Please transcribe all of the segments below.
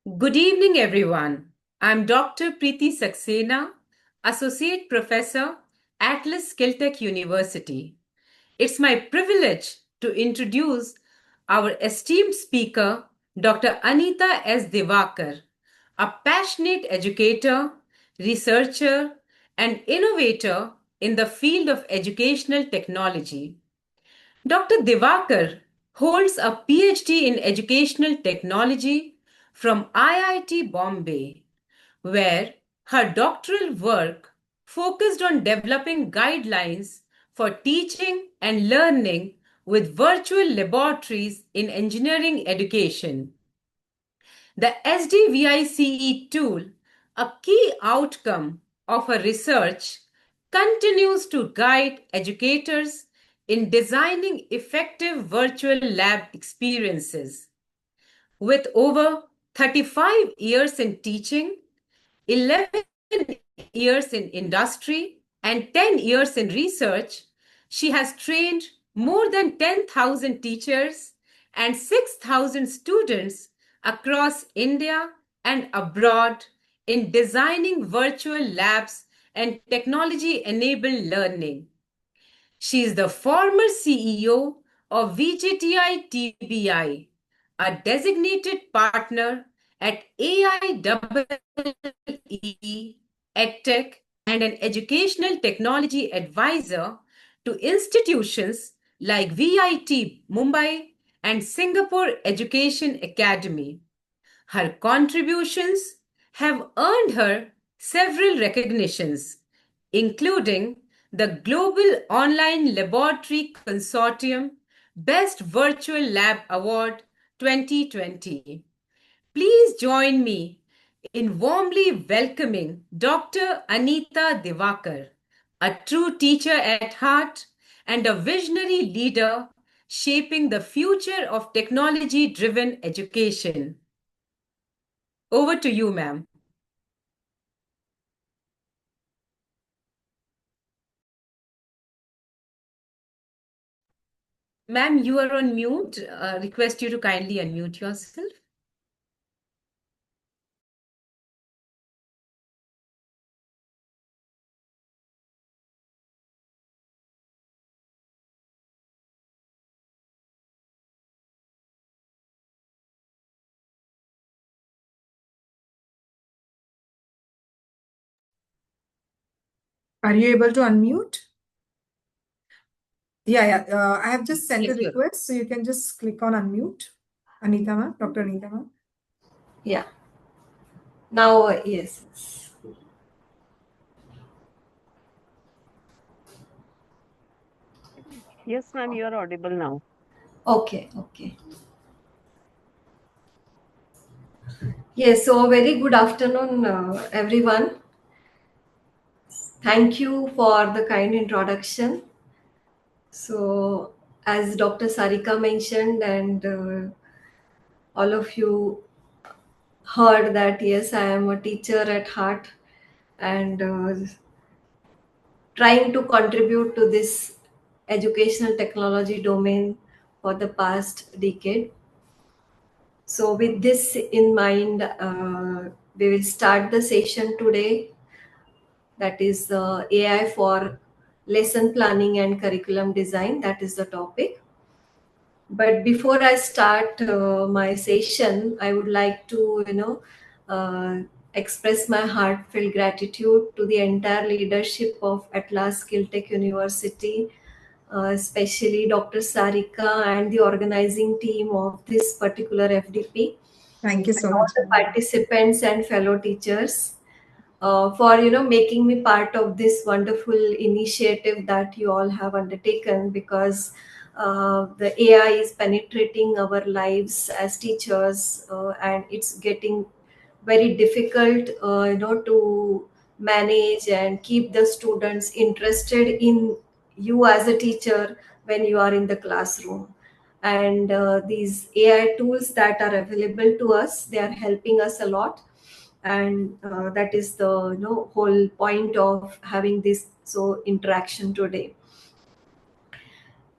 Good evening, everyone. I'm Dr. Preeti Saxena, Associate Professor, Atlas Skilltech University. It's my privilege to introduce our esteemed speaker, Dr. Anita S. Divakar, a passionate educator, researcher, and innovator in the field of educational technology. Dr. Divakar holds a PhD in Educational Technology from IIT Bombay, where her doctoral work focused on developing guidelines for teaching and learning with virtual laboratories in engineering education. The SDVICE tool, a key outcome of her research, continues to guide educators in designing effective virtual lab experiences. With over 35 years in teaching, 11 years in industry, and 10 years in research, she has trained more than 10,000 teachers and 6,000 students across India and abroad in designing virtual labs and technology enabled learning. She is the former CEO of VJTI TBI, a designated partner at AIEE EdTech, and an educational technology advisor to institutions like VIT Mumbai and Singapore Education Academy. Her contributions have earned her several recognitions, including the Global Online Laboratory Consortium Best Virtual Lab Award 2020. Please join me in warmly welcoming Dr. Anita Divakar, a true teacher at heart and a visionary leader shaping the future of technology driven education. Over to you, ma'am. Ma'am, you are on mute. Request you to kindly unmute yourself. Are you able to unmute? Yeah. I have just sent a Yes, sure. request, so you can just click on unmute. Anita ma'am, Dr. Anita ma'am. Yeah. Now, yes. Yes, ma'am, you are audible now. Okay. Yes, so very good afternoon, everyone. Thank you for the kind introduction. So, as Dr. Sarika mentioned, and all of you heard that, yes, I am a teacher at heart and trying to contribute to this educational technology domain for the past decade. So, with this in mind, we will start the session today. That is AI for lesson planning and curriculum design. That is the topic. But before I start my session, I would like to, express my heartfelt gratitude to the entire leadership of Atlas Skilltech University, especially Dr. Sarika and the organizing team of this particular FDP. Thank you so And all much. the participants and fellow teachers for making me part of this wonderful initiative that you all have undertaken, because the AI is penetrating our lives as teachers, and it's getting very difficult to manage and keep the students interested in you as a teacher when you are in the classroom. And these AI tools that are available to us, they are helping us a lot. And that is the whole point of having this interaction today.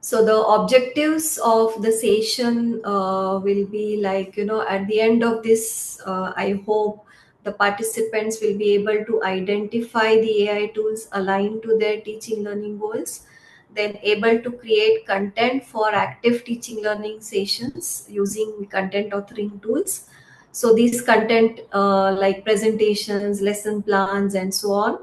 So the objectives of the session will be like, at the end of this, I hope the participants will be able to identify the AI tools aligned to their teaching learning goals, then able to create content for active teaching learning sessions using content authoring tools. So these content, like presentations, lesson plans, and so on.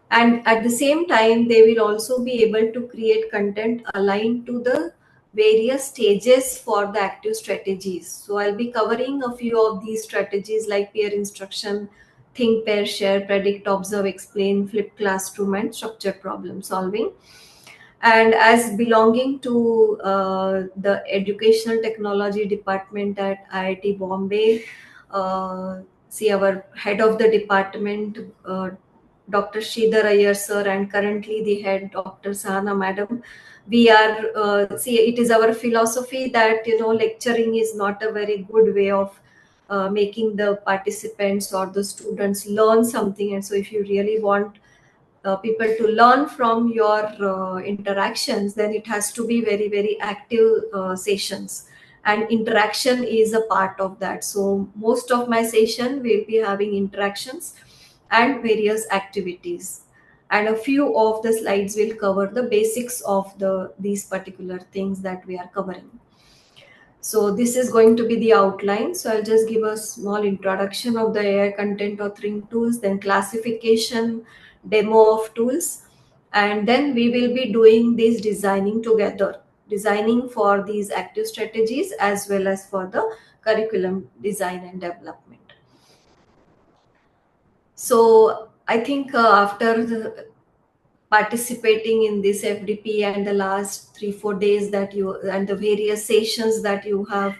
And at the same time, they will also be able to create content aligned to the various stages for the active strategies. So I'll be covering a few of these strategies like peer instruction, think, pair, share, predict, observe, explain, flipped classroom, and structured problem solving. And as belonging to the educational technology department at IIT Bombay, see, our head of the department, Dr. Sridhar Iyer sir, and currently the head, Dr. Sahana madam, we are, see, it is our philosophy that, lecturing is not a very good way of making the participants or the students learn something. And so if you really want people to learn from your interactions, then it has to be very, very active sessions, and interaction is a part of that. So most of my session will be having interactions and various activities, and a few of the slides will cover the basics of these particular things that we are covering. So this is going to be the outline. So I'll just give a small introduction of the AI content authoring tools, then classification, demo of tools, and then we will be doing this designing together, designing for these active strategies as well as for the curriculum design and development. So I think after participating in this FDP and the last 3-4 days that you, and the various sessions that you have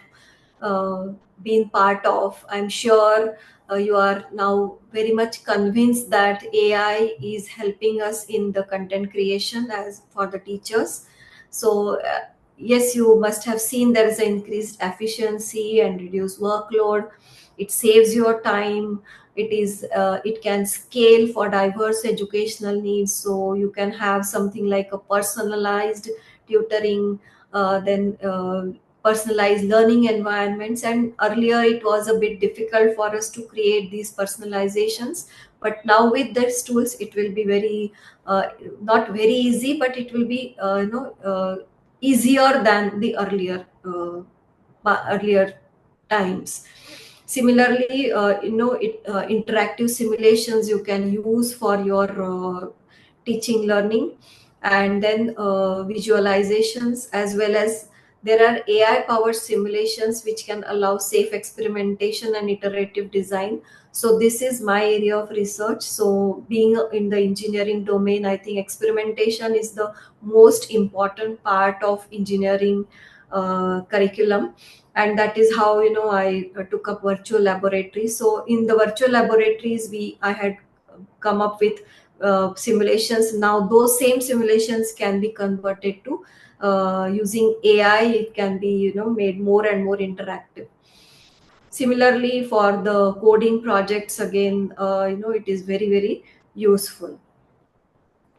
been part of, I'm sure you are now very much convinced that AI is helping us in the content creation as for the teachers. So yes, you must have seen there is an increased efficiency and reduced workload. It saves your time. It can scale for diverse educational needs. So you can have something like a personalized tutoring, then personalized learning environments. And earlier it was a bit difficult for us to create these personalizations, but now with these tools it will be very not very easy, but it will be easier than the earlier times. Similarly, interactive simulations you can use for your teaching learning, and then visualizations, as well as there are AI powered simulations which can allow safe experimentation and iterative design. So this is my area of research. So being in the engineering domain, I think experimentation is the most important part of engineering curriculum. And that is how I took up virtual laboratories. So in the virtual laboratories, I had come up with simulations. Now those same simulations can be converted to using AI. It can be made more and more interactive. Similarly, for the coding projects, again, it is very, very useful.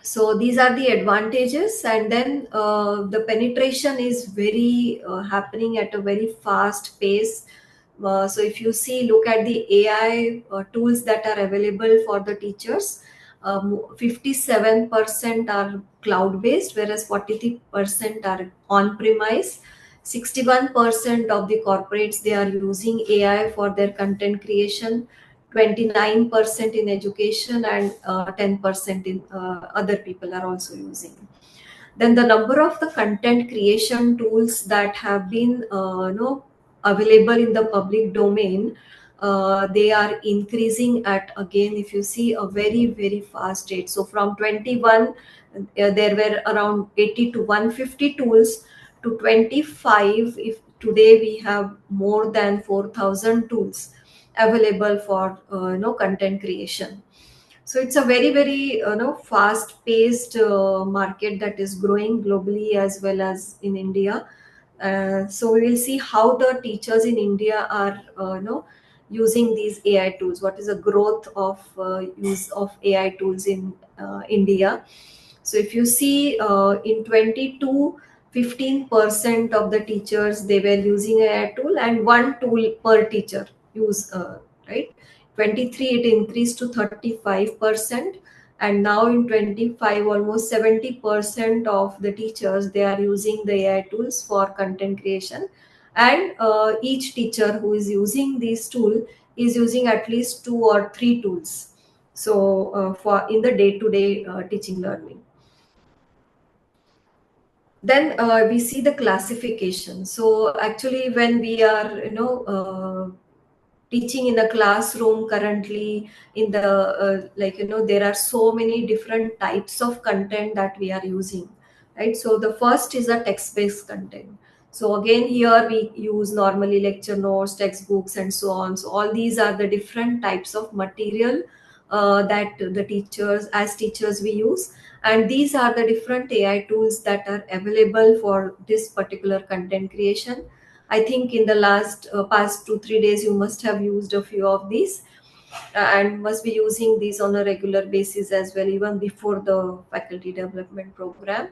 So these are the advantages, and then the penetration is very happening at a very fast pace. So if you see, look at the AI tools that are available for the teachers. 57% are cloud based, whereas 43% are on premise. 61% of the corporates, they are using AI for their content creation. 29% in education, and 10% in other people are also using. Then the number of the content creation tools that have been available in the public domain, they are increasing at, again, if you see, a very, very fast rate. So from 21, there were around 80 to 150 tools, to 25, if today we have more than 4,000 tools available for content creation. So it's a very, very fast paced market that is growing globally as well as in India. So we will see how the teachers in India are using these AI tools. What is the growth of use of AI tools in India? So if you see, in 22, 15% of the teachers, they were using AI tool, and one tool per teacher use, right? 23 it increased to 35%, and now in 25 almost 70% of the teachers, they are using the AI tools for content creation. And each teacher who is using this tool is using at least 2 or 3 tools, so for in the day-to-day teaching learning. Then we see the classification. So actually, when we are teaching in a classroom currently, in the there are so many different types of content that we are using, right? So the first is a text-based content. So again, here we use normally lecture notes, textbooks, and so on. So all these are the different types of material that the teachers, as teachers, we use. And these are the different AI tools that are available for this particular content creation. I think in the past 2-3 days, you must have used a few of these, and must be using these on a regular basis as well, even before the faculty development program.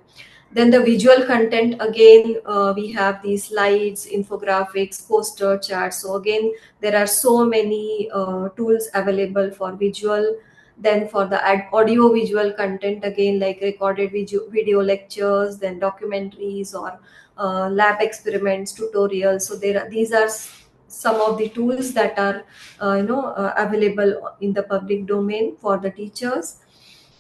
Then the visual content, again, we have these slides, infographics, poster charts. So again, there are so many tools available for visual. Then for the audio visual content, again, like recorded video lectures, then documentaries, or lab experiments, tutorials. So these are some of the tools that are available in the public domain for the teachers.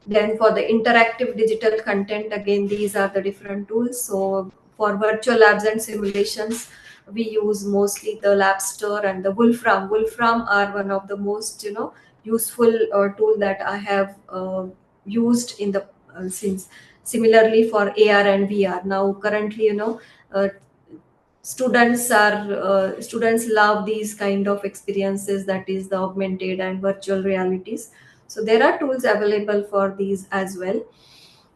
Then for the interactive digital content, again, these are the different tools. So for virtual labs and simulations, we use mostly the Labster and the Wolfram. Wolfram are one of the most useful tool that I have used in the since. Similarly for AR and VR, now currently uh, students love these kind of experiences, that is the augmented and virtual realities. So there are tools available for these as well.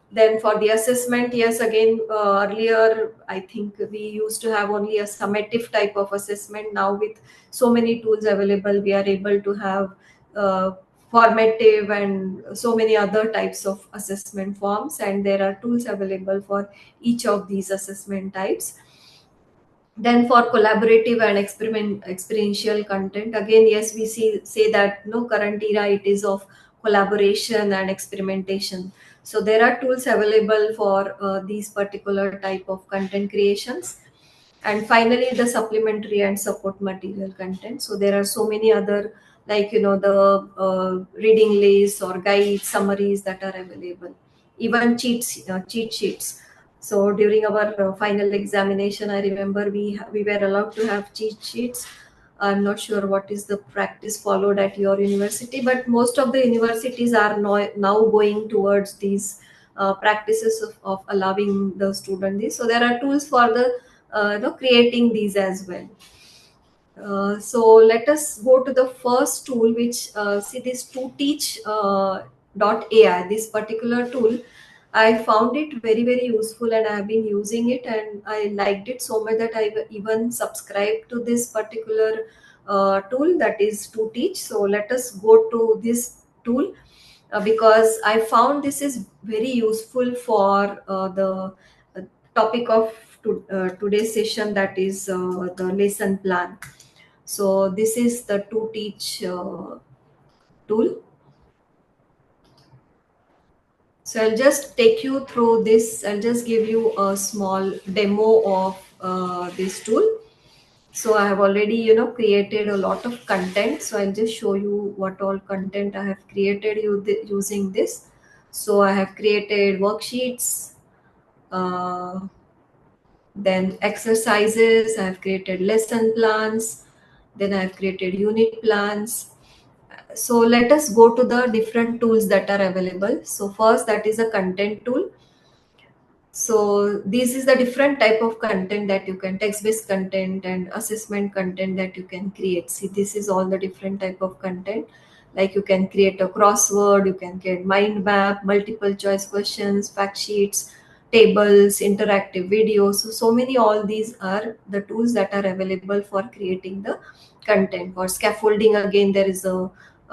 Then for the assessment, yes, again, earlier I think we used to have only a summative type of assessment. Now with so many tools available, we are able to have uh, formative and so many other types of assessment forms, and there are tools available for each of these assessment types. Then for collaborative and experiential content, again, yes, we say that no, current era it is of collaboration and experimentation. So there are tools available for these particular type of content creations. And finally, the supplementary and support material content. So there are so many other, like the reading lists or guides, summaries that are available, even cheat sheets. So during our final examination, I remember we were allowed to have cheat sheets. I'm not sure what is the practice followed at your university, but most of the universities are now going towards these practices of allowing the student this. So there are tools for the creating these as well. So let us go to the first tool, which see this ToTeach .ai. This particular tool, I found it very, very useful, and I have been using it, and I liked it so much that I even subscribed to this particular tool, that is ToTeach. So let us go to this tool because I found this is very useful for the topic of today's session, that is the lesson plan. So this is the ToTeach tool. So I'll just take you through this. I'll just give you a small demo of this tool. So I have already, created a lot of content. So I'll just show you what all content I have created using this. So I have created worksheets, uh, then exercises. I have created lesson plans. Then I have created unit plans. So let us go to the different tools that are available. So first, that is a content tool. So this is the different type of content that you can, text-based content and assessment content that you can create. See, this is all the different type of content. Like you can create a crossword, you can create mind map, multiple choice questions, fact sheets, tables, interactive videos. So many, all these are the tools that are available for creating the content. For scaffolding, again, there is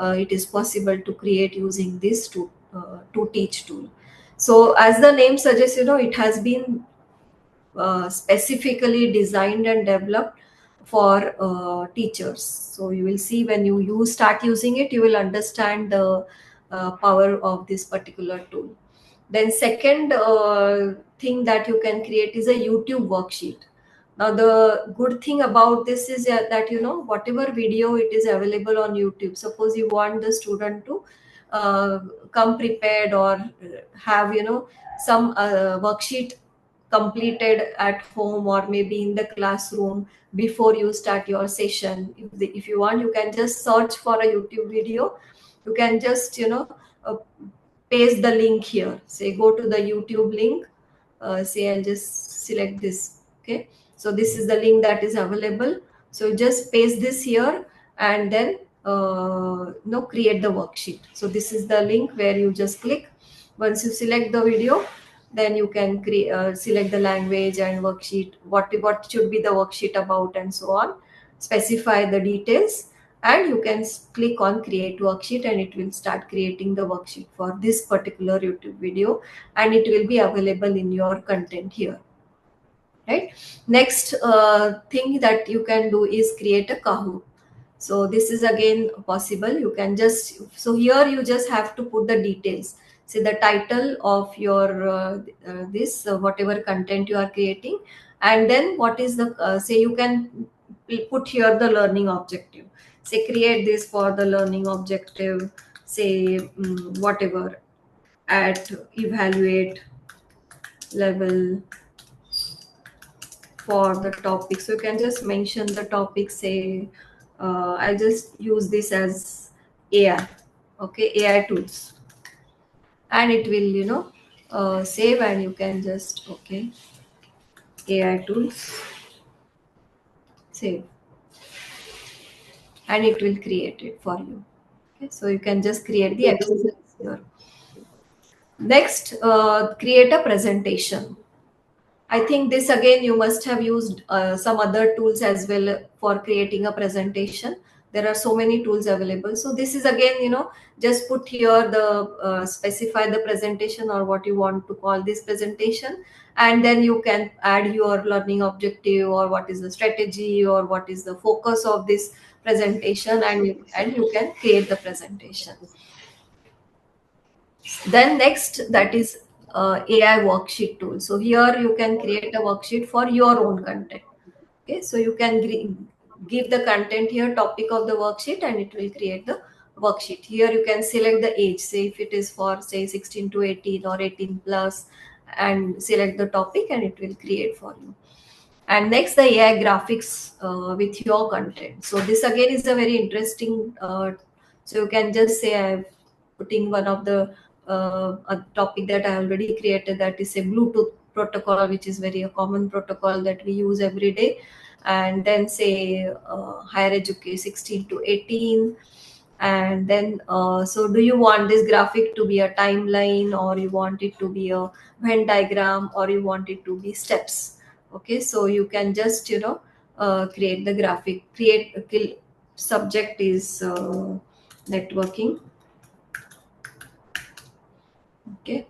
it is possible to create using this ToTeach tool. So as the name suggests, it has been specifically designed and developed for teachers. So you will see when you start using it, you will understand the power of this particular tool. Then second thing that you can create is a YouTube worksheet. Now the good thing about this is that whatever video it is available on YouTube, suppose you want the student to come prepared or have some worksheet completed at home or maybe in the classroom before you start your session. If you want, you can just search for a YouTube video. You can just uh, paste the link here. Say go to the YouTube link. Say I'll just select this. Okay, so this is the link that is available. So just paste this here and then create the worksheet. So this is the link where you just click. Once you select the video, then you can select the language and worksheet, what should be the worksheet about and so on, specify the details, and you can click on create worksheet and it will start creating the worksheet for this particular YouTube video, and it will be available in your content here, right? Next thing that you can do is create a Kahoot. So this is again possible. You can just, so here you just have to put the details, say the title of your this whatever content you are creating, and then what is the say you can put here the learning objective. Say create this for the learning objective, say whatever, at evaluate level for the topic. So you can just mention the topic, say I'll just use this as AI. Okay, AI tools, and it will save, and you can just okay, AI tools, save, and it will create it for you. Okay, so you can just create the exercise here. Next, create a presentation. I think this again you must have used some other tools as well for creating a presentation. There are so many tools available. So this is again, just put here the specify the presentation or what you want to call this presentation, and then you can add your learning objective or what is the strategy or what is the focus of this presentation, and you can create the presentation. Then next, that is AI worksheet tool. So here you can create a worksheet for your own content. Okay, so you can give the content here, topic of the worksheet, and it will create the worksheet. Here you can select the age, say if it is for say 16 to 18 or 18 plus, and select the topic and it will create for you. And next, the AI graphics with your content. So this again is a very interesting. So you can just say I'm putting one of the a topic that I already created, that is a Bluetooth protocol, which is very a common protocol that we use every day. And then say higher education 16 to 18. And then so do you want this graphic to be a timeline, or you want it to be a Venn diagram, or you want it to be steps? Okay, so you can just create the graphic, subject is networking. Okay,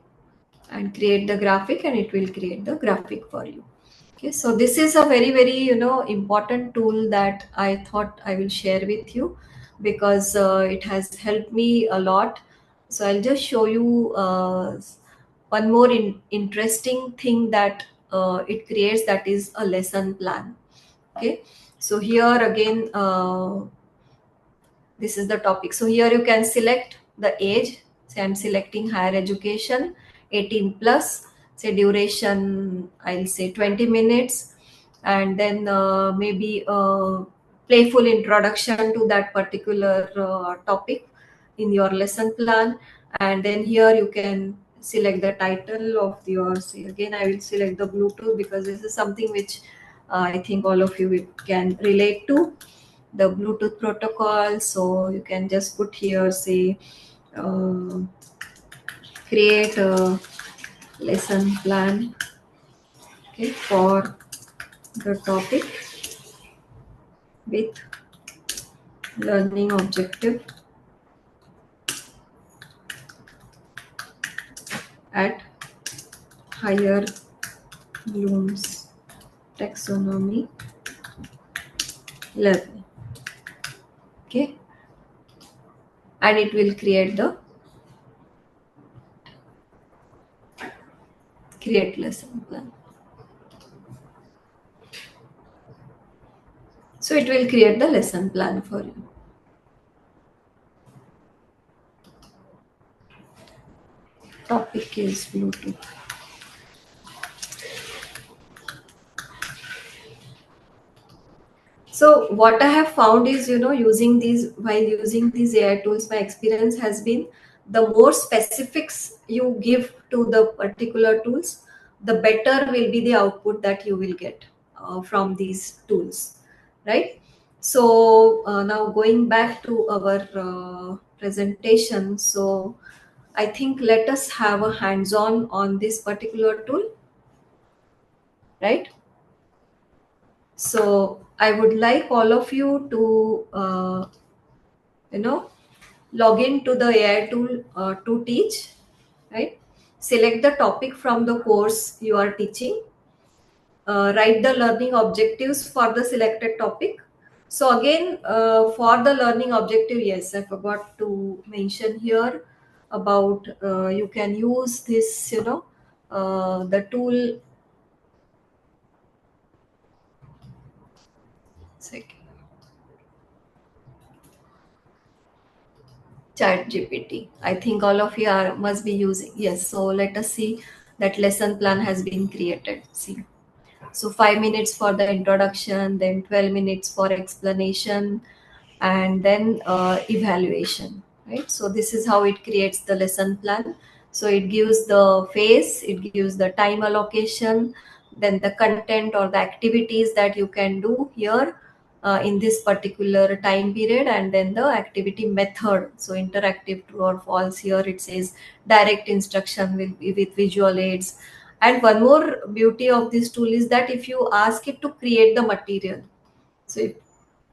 and create the graphic and it will create the graphic for you. Okay, so this is a very very important tool that I thought I will share with you, because it has helped me a lot. So I'll just show you one more interesting thing that it creates, that is a lesson plan. Okay, so here again this is the topic. So here you can select the age. Say I'm selecting higher education 18 plus. Say duration, I'll say 20 minutes, and then maybe a playful introduction to that particular topic in your lesson plan. And then here you can select the title of your, say again I will select the Bluetooth, because this is something which I think all of you can relate to, the Bluetooth protocol. So you can just put here, say create a lesson plan, okay, for the topic with learning objective at higher Bloom's taxonomy level. Okay, and it will create the lesson plan. So it will create the lesson plan for you. Topic is Bluetooth. So what I have found is, using these AI tools, my experience has been the more specifics you give to the particular tools, the better will be the output that you will get from these tools, right? So now going back to our presentation, so I think let us have a hands-on on this particular tool, right? So I would like all of you to, log into the AI tool to teach, right? Select the topic from the course you are teaching. Write the learning objectives for the selected topic. So again, for the learning objective, yes, I forgot to mention here about you can use this, the tool. Second. Chat GPT. I think all of you must be using. Yes. So let us see that lesson plan has been created. See. So 5 minutes for the introduction, then 12 minutes for explanation, and then evaluation. Right. So this is how it creates the lesson plan. So it gives the phase, it gives the time allocation, then the content or the activities that you can do here in this particular time period, and then the activity method. So interactive, true or false. Here it says direct instruction will be with visual aids. And one more beauty of this tool is that if you ask it to create the material, so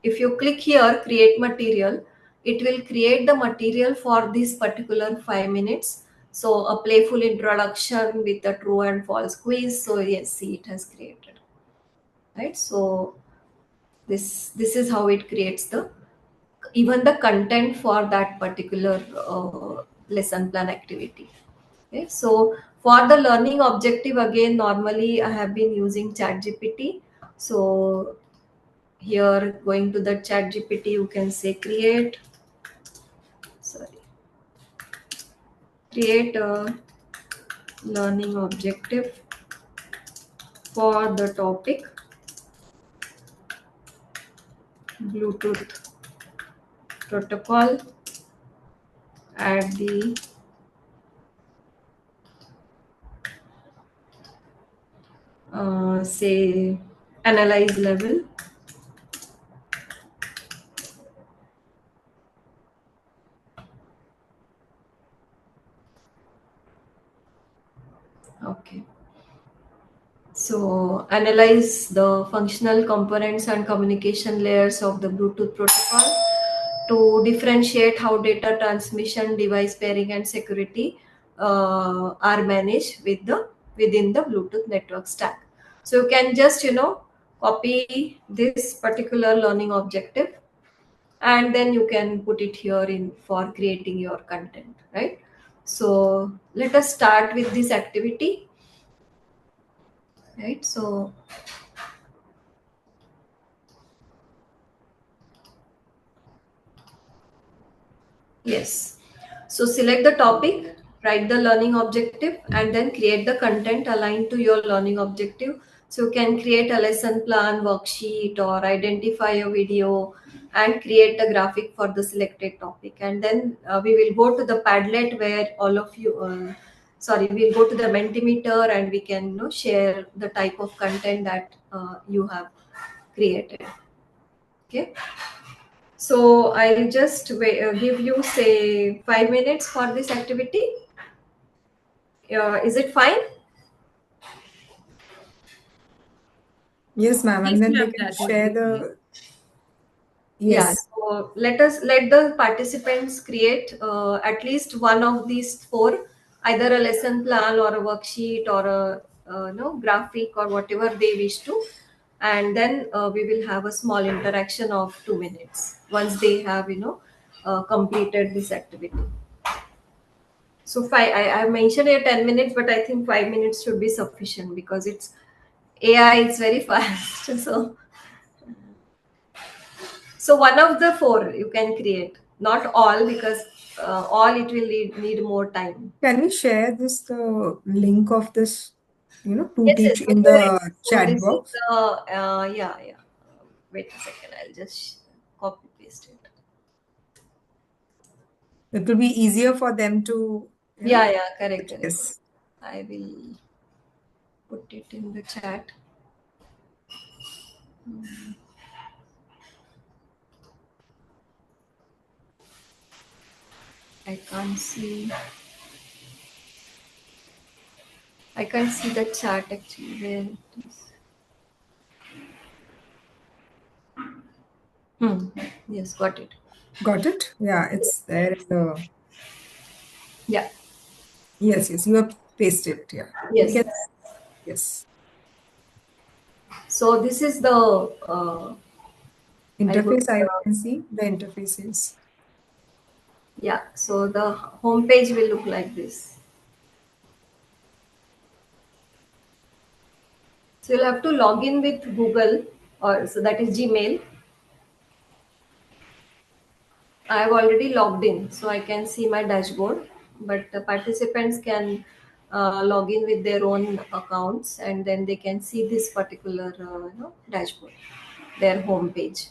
if you click here create material, it will create the material for this particular 5 minutes. So a playful introduction with a true and false quiz. So yes, see, it has created, right? So this is how it creates the even the content for that particular lesson plan activity. Okay, so for the learning objective, again, normally I have been using ChatGPT. So here, going to the ChatGPT, you can say create a learning objective for the topic Bluetooth protocol at the say analyze level. Okay. So analyze the functional components and communication layers of the Bluetooth protocol to differentiate how data transmission, device pairing, and security are managed within the Bluetooth network stack. So you can just copy this particular learning objective, and then you can put it here in for creating your content, right? So let us start with this activity, right? So yes. So select the topic, write the learning objective, and then create the content aligned to your learning objective. So you can create a lesson plan, worksheet, or identify a video and create a graphic for the selected topic. And then we will go to the Padlet where all of you, we'll go to the Mentimeter and we can share the type of content that you have created. Okay. So I'll just give you say 5 minutes for this activity. Is it fine? Yes, ma'am. Yes, And then ma'am, they can that would share be the. fine. Yeah. Yes. So let the participants create at least one of these four, either a lesson plan or a worksheet or a graphic or whatever they wish to. and then we will have a small interaction of 2 minutes once they have completed this activity. So I mentioned here 10 minutes, but I think 5 minutes should be sufficient because it's AI, it's very fast. So one of the four you can create, not all, because all it will need more time. Can we share the link of this, to Yes, yes, teach no in worries. the So chat this is box? the yeah, yeah. Wait a second, I'll just copy paste it. It will be easier for them to, Yeah, yeah, correct, correct. yes. I will put it in the chat. I can't see. I can't see the chat actually. Where it is? Yes, got it. Got it? Yeah, it's there in the, Yeah. yes, you have pasted it. Yeah. You Yes. can, yes. So this is the I would Interface, I can see the interfaces. yeah. So the home page will look like this. So you'll have to log in with Google, or so that is Gmail. I have already logged in, so I can see my dashboard. But the participants can log in with their own accounts, and then they can see this particular dashboard, their home page.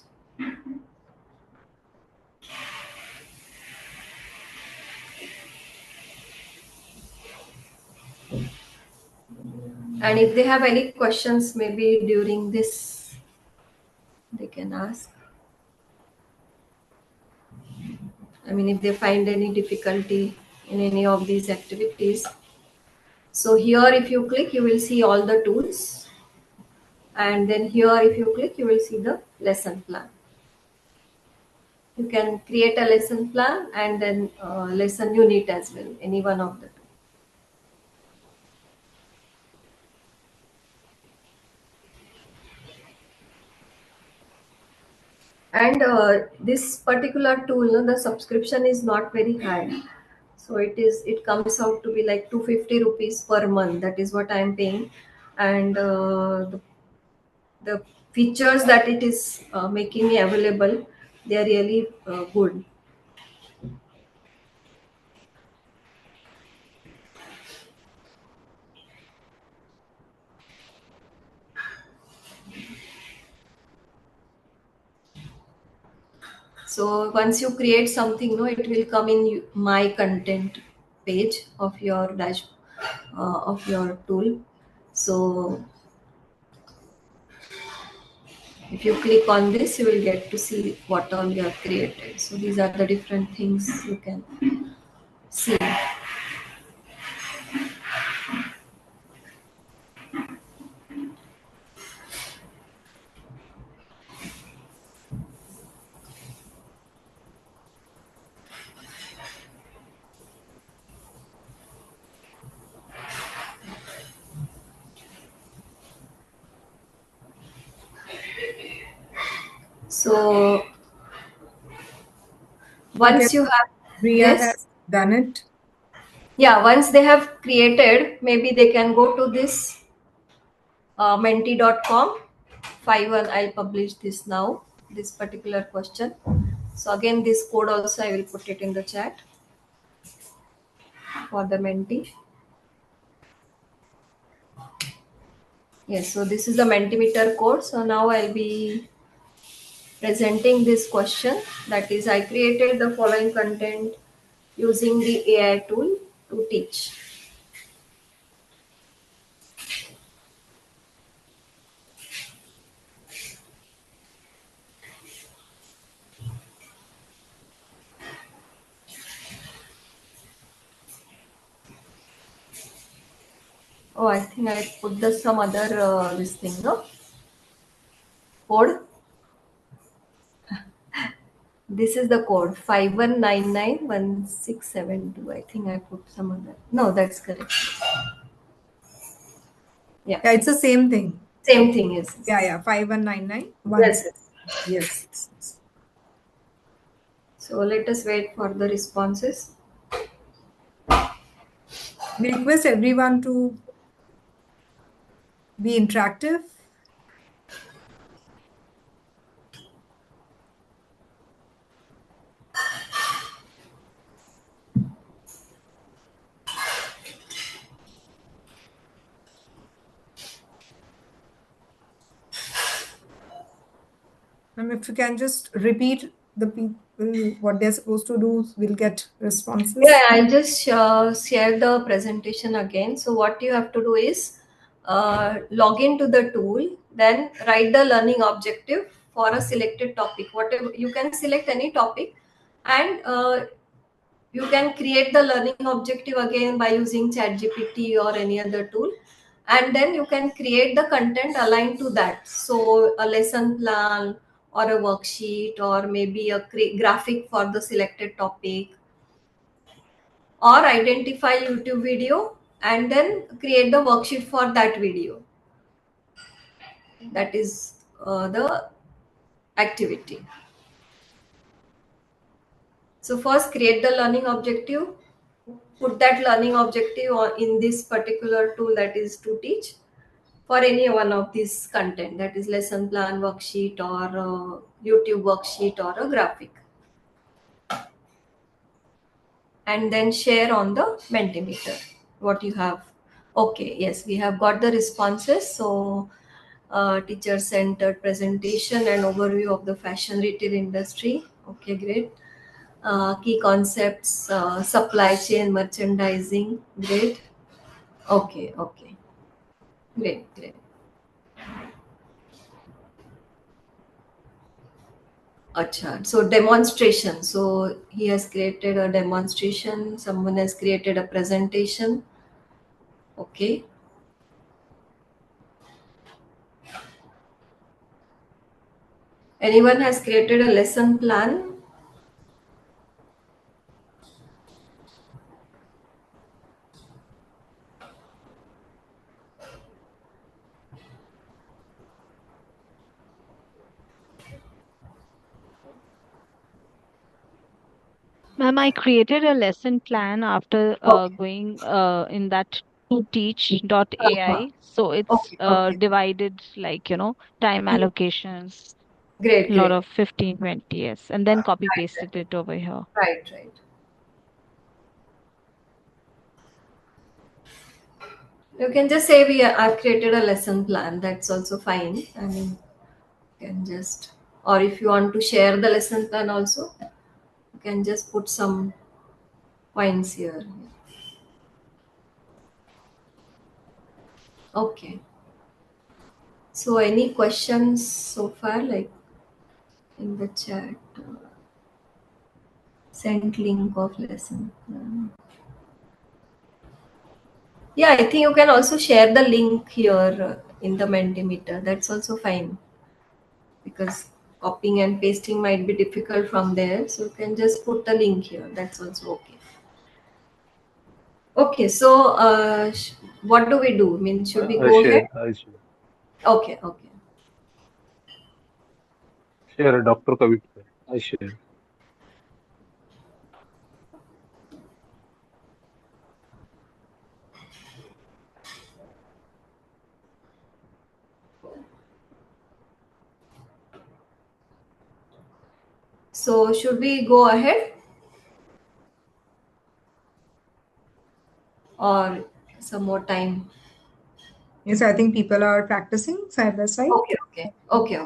And if they have any questions, maybe during this, they can ask. I mean, if they find any difficulty in any of these activities. So here, if you click, you will see all the tools. And then here, if you click, you will see the lesson plan. You can create a lesson plan and then lesson unit as well, any one of the two. And this particular tool, the subscription is not very high. So it comes out to be like 250 rupees per month. That is what I am paying. And the features that it is making me available, they are really good. So once you create something, no, it will come in my content page of your dash of your tool. So if you click on this, you will get to see what all you have created. So these are the different things you can see. So once you have Priya this, has done it. yeah, once they have created, maybe they can go to this menti.com. 5-1, I'll publish this now, this particular question. So again, this code also I will put it in the chat for the Menti. Yes, so this is the Mentimeter code. So now I'll be presenting this question. That is, I created the following content using the AI tool to teach. Oh, I think I put some other this thing, no? Code. This is the code 51991672. I think I put some other. No, that's correct. Yeah, it's the same thing. Same thing is. Yeah, 5199. Yes, Yes. So let us wait for the responses. We request everyone to be interactive. And if you can just repeat the people what they're supposed to do, we'll get responses. Yeah, I'll just share the presentation again. So what you have to do is log into the tool, then write the learning objective for a selected topic. Whatever, you can select any topic, and you can create the learning objective again by using ChatGPT or any other tool, and then you can create the content aligned to that. So a lesson plan or a worksheet or maybe a graphic for the selected topic, or identify YouTube video and then create the worksheet for that video. That is the activity. So first create the learning objective, put that learning objective in this particular tool, that is to teach, for any one of these content, that is lesson plan, worksheet, or YouTube worksheet, or a graphic, and then share on the Mentimeter what you have. Okay, yes, we have got the responses. So teacher-centered presentation and overview of the fashion retail industry. Okay, great. Key concepts, supply chain, merchandising. Great. Okay, great. Acha. So demonstration. So he has created a demonstration. Someone has created a presentation. Okay. Anyone has created a lesson plan? Ma'am, I created a lesson plan after Okay. going in that to Uh-huh. teach.ai. So it's Okay. divided like, time Hmm. allocations, Great, a lot great. of 15, 20, yes, and then copy Right, pasted it over here. right. You can just say I've created a lesson plan. That's also fine. I mean, you can just, or if you want to share the lesson plan also, you can just put some points here. Okay. So, any questions so far, like in the chat? Send link of lesson plan. Yeah, I think you can also share the link here in the Mentimeter. That's also fine, because copying and pasting might be difficult from there. So you can just put the link here. That's also okay. Okay, so what do we do? I mean, should we I go ahead? share. I share. Okay. Share, Dr. Kavit. I share. So should we go ahead or some more time? Yes, I think people are practicing side by side. Okay.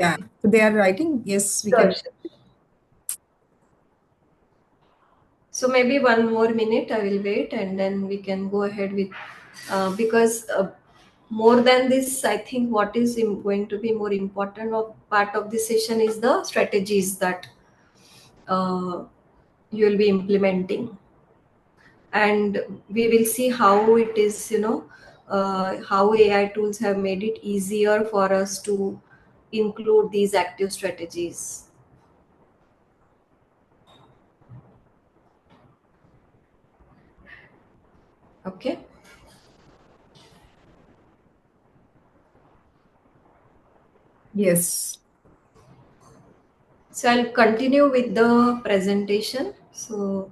Yeah. So they are writing. Yes, we can. Sure. So maybe one more minute I will wait, and then we can go ahead with, because more than this, I think what is going to be more important of part of this session is the strategies that uh, you will be implementing, and we will see how it is, how AI tools have made it easier for us to include these active strategies. Okay. Yes. So I'll continue with the presentation. So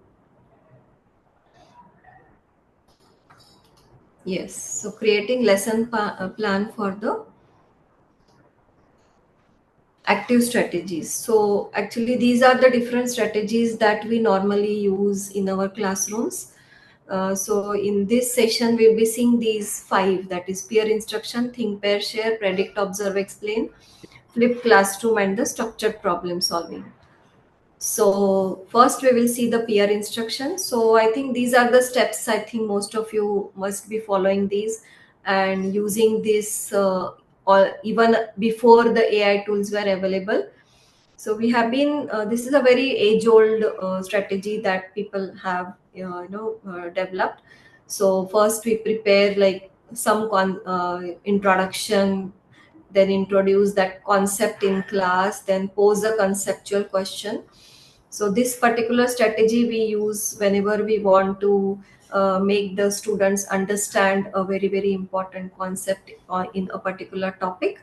yes, so creating lesson plan for the active strategies. So actually these are the different strategies that we normally use in our classrooms. So in this session we'll be seeing these 5, that is peer instruction, think, pair, share, predict, observe, explain, flipped classroom, and the structured problem solving. So first we will see the peer instruction. So I think these are the steps. I think most of you must be following these and using this or even before the AI tools were available. So we have been, this is a very age old strategy that people have developed. So first we prepare like some introduction, then introduce that concept in class, then pose a conceptual question. So this particular strategy we use whenever we want to make the students understand a very very important concept in a particular topic.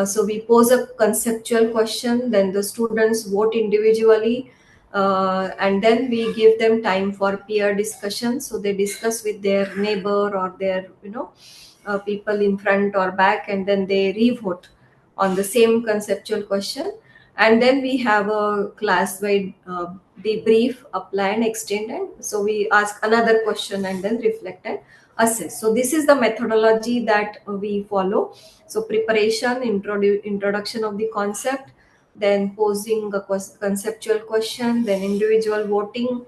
So we pose a conceptual question, then the students vote individually, and then we give them time for peer discussion. So they discuss with their neighbor or their people in front or back, and then they re-vote on the same conceptual question. And then we have a class-wide debrief, apply and extend, and so we ask another question and then reflect and assess. So this is the methodology that we follow. So preparation, introduction of the concept, then posing a conceptual question, then individual voting,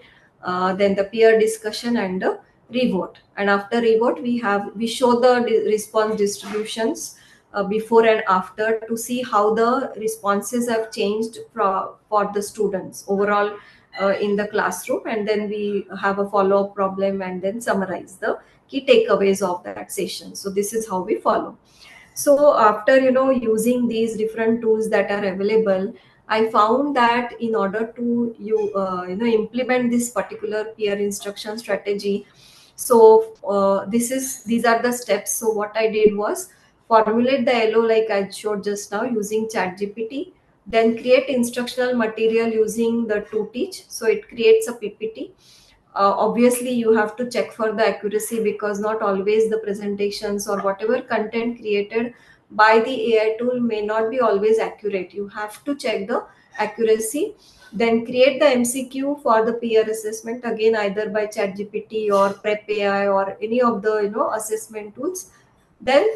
then the peer discussion and the revote. And after revote we show the response distributions before and after to see how the responses have changed for the students overall in the classroom, and then we have a follow-up problem and then summarize the key takeaways of that session. So this is how we follow. So after using these different tools that are available, I found that in order to implement this particular peer instruction strategy, so these are the steps. So what I did was formulate the LO like I showed just now using ChatGPT, then create instructional material using the ToTeach. So it creates a PPT. Obviously you have to check for the accuracy, because not always the presentations or whatever content created by the AI tool may not be always accurate. You have to check the accuracy, then create the MCQ for the peer assessment, again either by ChatGPT or Prep AI or any of the assessment tools. Then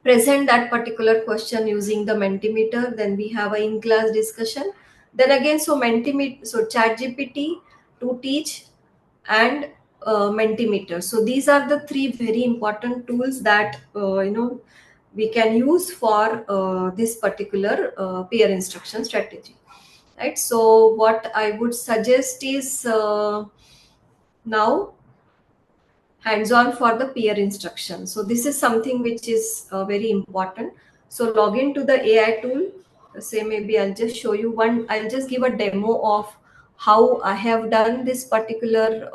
present that particular question using the Mentimeter. Then we have a in-class discussion. Then again, so Mentimeter, so ChatGPT, ToTeach, and Mentimeter. So these are the 3 very important tools that we can use for this particular peer instruction strategy, right? So what I would suggest is now hands-on for the peer instruction. So this is something which is very important. So log into the AI tool. Say maybe I'll just show you one. I'll just give a demo of how I have done this particular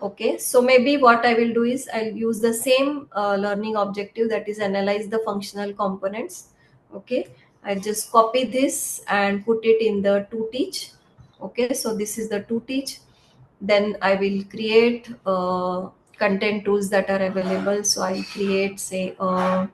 okay. So maybe what I will do is I'll use the same learning objective, that is analyze the functional components. Okay, I'll just copy this and put it in the ToTeach. Okay, so this is the ToTeach. Then I will create content tools that are available. So I'll create, say, okay,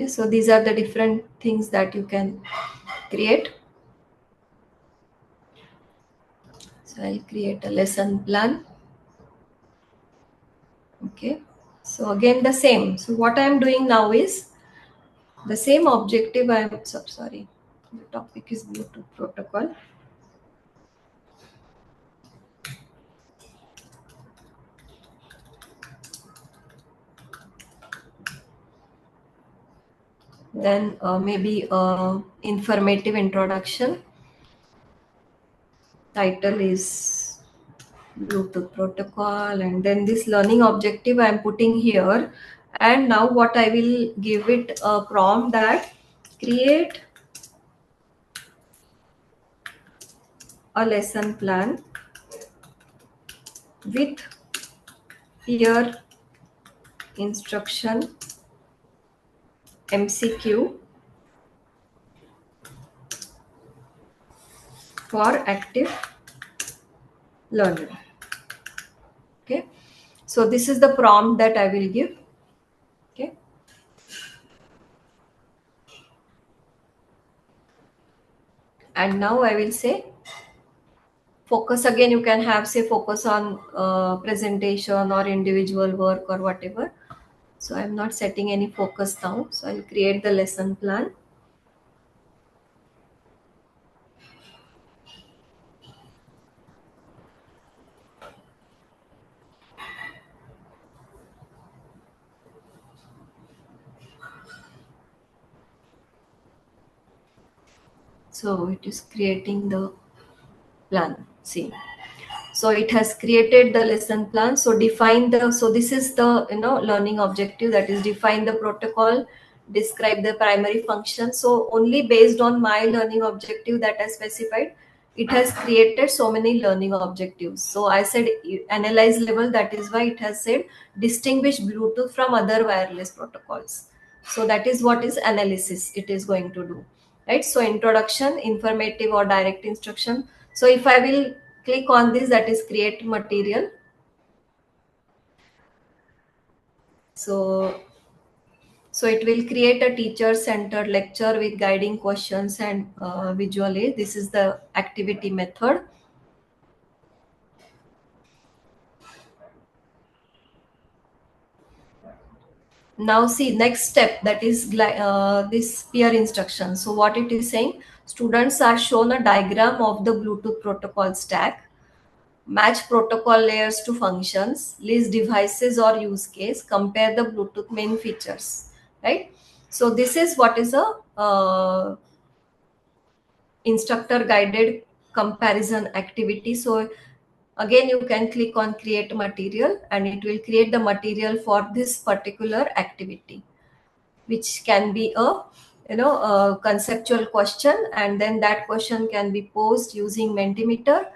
so these are the different things that you can create. So I'll create a lesson plan. Okay, so again the same. So what I am doing now is the same objective. I am sorry, the topic is Bluetooth protocol. Then maybe informative introduction. Title is Bluetooth protocol, and then this learning objective I am putting here. And now what I will give it a prompt that create a lesson plan with peer instruction MCQ for active learning. Okay, so this is the prompt that I will give. Okay, and now I will say focus. Again, you can have say focus on presentation or individual work or whatever. So I'm not setting any focus now. So I'll create the lesson plan. So it is creating the plan. See, so it has created the lesson plan. So define the, so this is the learning objective, that is define the protocol, describe the primary function. So only based on my learning objective that I specified, it has created so many learning objectives. So I said analyze level, that is why it has said distinguish Bluetooth from other wireless protocols. So that is what is analysis it is going to do, right? So introduction, informative or direct instruction. So if I will click on this, that is create material. So it will create a teacher centered lecture with guiding questions and visual aid. This is the activity method. Now see next step, that is this peer instruction. So what it is saying, students are shown a diagram of the Bluetooth protocol stack, match protocol layers to functions, list devices or use case, compare the Bluetooth main features, right? So this is what is a instructor guided comparison activity. So again, you can click on create material and it will create the material for this particular activity, which can be a conceptual question, and then that question can be posed using Mentimeter,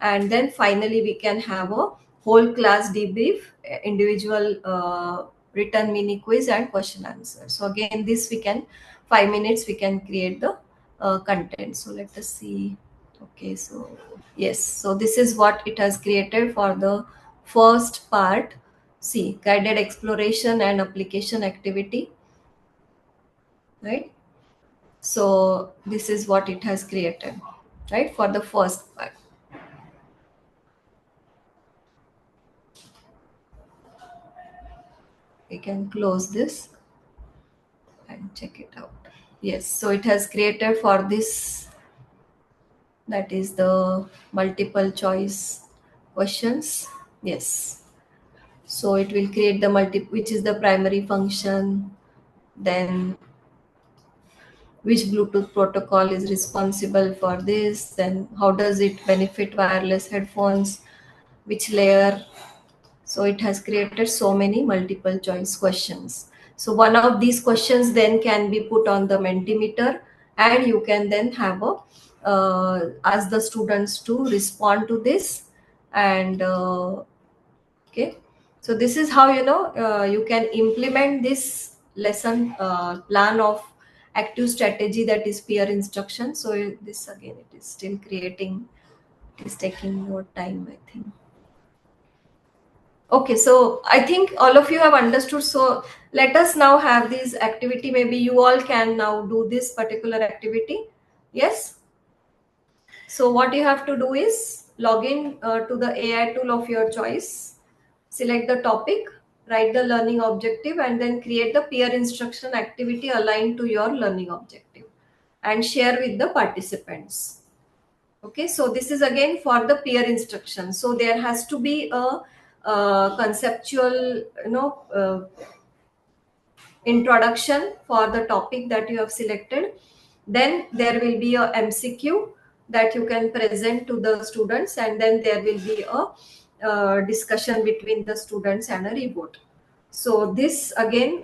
and then finally we can have a whole class debrief, individual written mini quiz and question answer. So again, this we can 5 minutes we can create the content. So let us see. Okay, so yes, so this is what it has created for the first part. See, guided exploration and application activity, right? So this is what it has created, right, for the first part. We can close this and check it out. Yes, so it has created for this, that is the multiple choice questions. Yes, so it will create the which is the primary function, then which Bluetooth protocol is responsible for this, then how does it benefit wireless headphones, which layer. So it has created so many multiple choice questions. So one of these questions then can be put on the Mentimeter, and you can then have a ask the students to respond to this. And okay, so this is how you can implement this lesson plan of active strategy, that is peer instruction. So this again, it is still creating, it is taking more time, I think. Okay, so I think all of you have understood. So let us now have this activity. Maybe you all can now do this particular activity. Yes. So what you have to do is log in to the AI tool of your choice, select the topic, write the learning objective, and then create the peer instruction activity aligned to your learning objective and share with the participants. Okay, so this is again for the peer instruction. So there has to be a conceptual introduction for the topic that you have selected. Then there will be a MCQ that you can present to the students, and then there will be a discussion between the students and a revote. So this again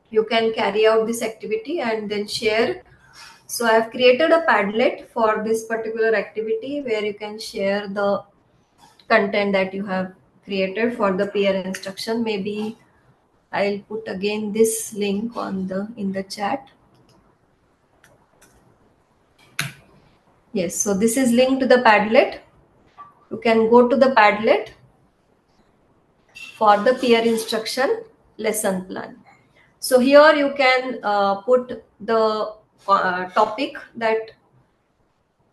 you can carry out this activity and then share. So I have created a Padlet for this particular activity where you can share the content that you have created for the peer instruction. Maybe I'll put again this link on the in the chat. Yes, so this is linked to the Padlet. You can go to the Padlet for the peer instruction lesson plan. So here you can put the topic that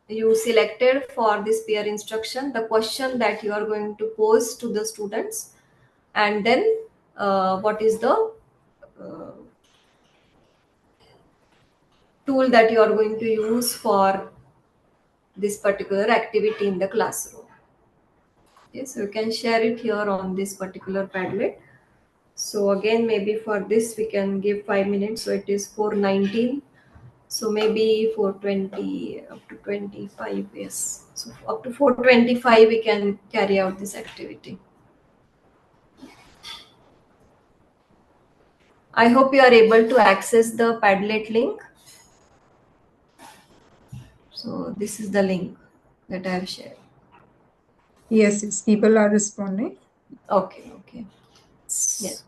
you selected for this peer instruction, the question that you are going to pose to the students, and then what is the uh, tool that you are going to use for this particular activity in the classroom. Yes, you can share it here on this particular Padlet. So again, maybe for this we can give 5 minutes. So it is 4:19. So maybe 4:20 up to 25. Yes. So up to 4:25 we can carry out this activity. I hope you are able to access the Padlet link. So this is the link that I have shared. Yes, people are responding. Okay, okay. Yeah.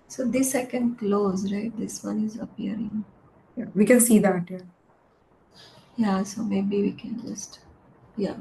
So this I can close, right? This one is appearing. Yeah, we can see that. Yeah. Yeah, so maybe we can just, yeah.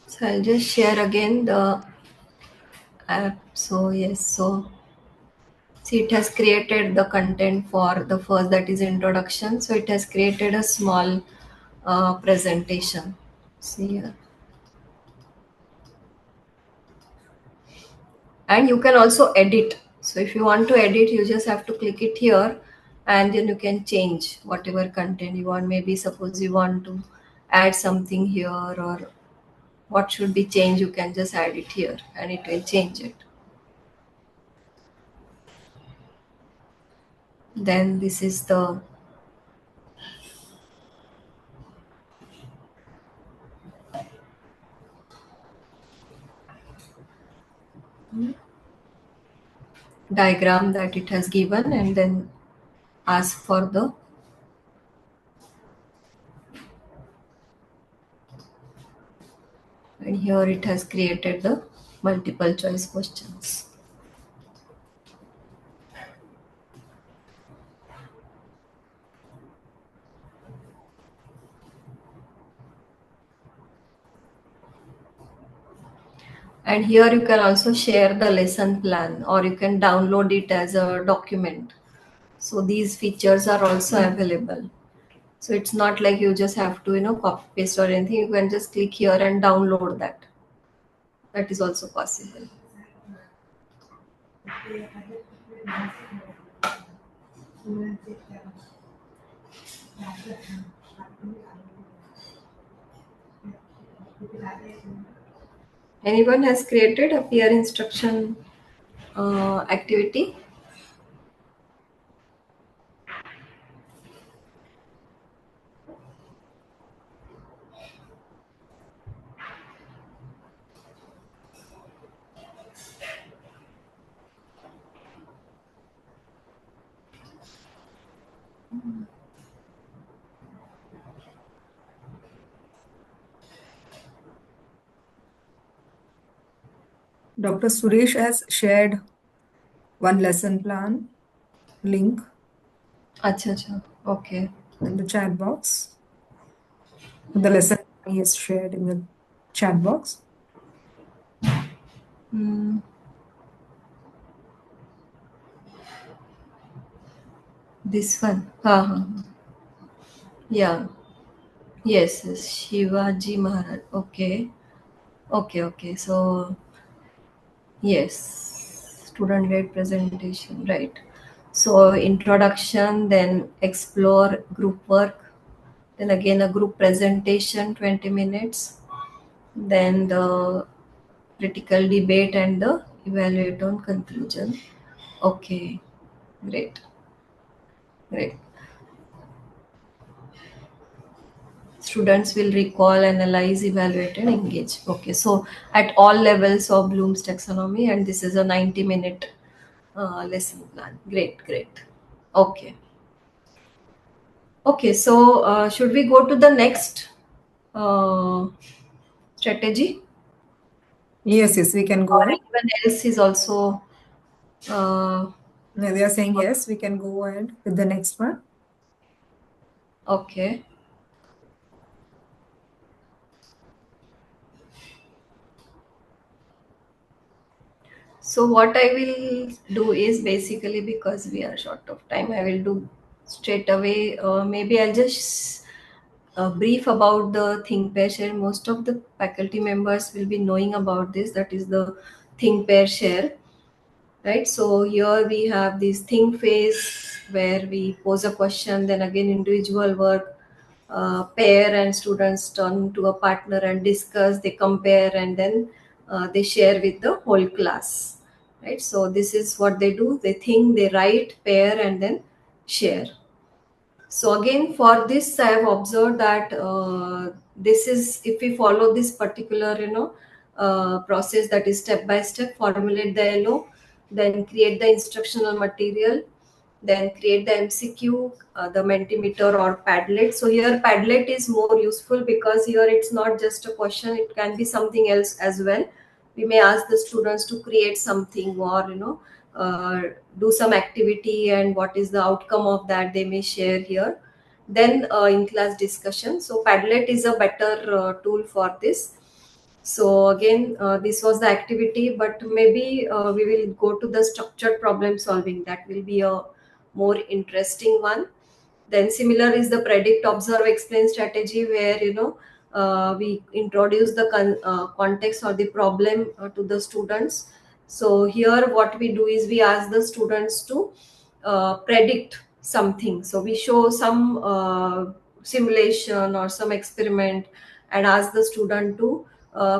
So I'll just share again the app. So yes, so see, it has created the content for the first, that is introduction. So it has created a small presentation. See here. And you can also edit. So if you want to edit, you just have to click it here and then you can change whatever content you want. Maybe suppose you want to add something here or what should be changed, you can just add it here and it will change it. Then this is the diagram that it has given and then ask for the and here it has created the multiple choice questions. And here you can also share the lesson plan or you can download it as a document. So these features are also available. So it's not like you just have to, copy paste or anything. You can just click here and download that. That is also possible. Anyone has created a peer instruction activity? Dr. Suresh has shared one lesson plan link Acha. Okay. in the chat box. The lesson he has shared in the chat box. Hmm. This one. Ha. Yeah. Yes. Shivaji Maharaj. Okay. Okay. So yes, student-led presentation, right? So introduction, then explore group work, then again a group presentation, 20 minutes, then the critical debate and the evaluate on conclusion. Okay, great. Students will recall, analyze, evaluate, and engage. Okay, so at all levels of Bloom's taxonomy, and this is a 90-minute lesson plan. Great. Okay, so should we go to the next strategy? Yes, we can go Or ahead. anyone else is also uh, No, they are saying yes, we can go ahead with the next one. okay. So what I will do is basically, because we are short of time, I will do straight away. Maybe I'll just brief about the think pair share. Most of the faculty members will be knowing about this. That is the think pair share, right? So here we have this think phase where we pose a question, then again individual work, pair and students turn to a partner and discuss, they compare, and then they share with the whole class, right? So this is what they do. They think, they write, pair, and then share. So again, for this, I have observed that this is, if we follow this particular, process, that is step by step, formulate the LO, then create the instructional material, then create the MCQ, the Mentimeter or Padlet. So here Padlet is more useful because here it's not just a question; it can be something else as well. We may ask the students to create something, or do some activity, and what is the outcome of that they may share here. Then in class discussion. So Padlet is a better tool for this. So again, this was the activity, but maybe we will go to the structured problem solving. That will be a more interesting one. Then similar is the predict, observe, explain strategy, where we introduce the context or the problem to the students. So here what we do is we ask the students to predict something. So we show some simulation or some experiment and ask the student to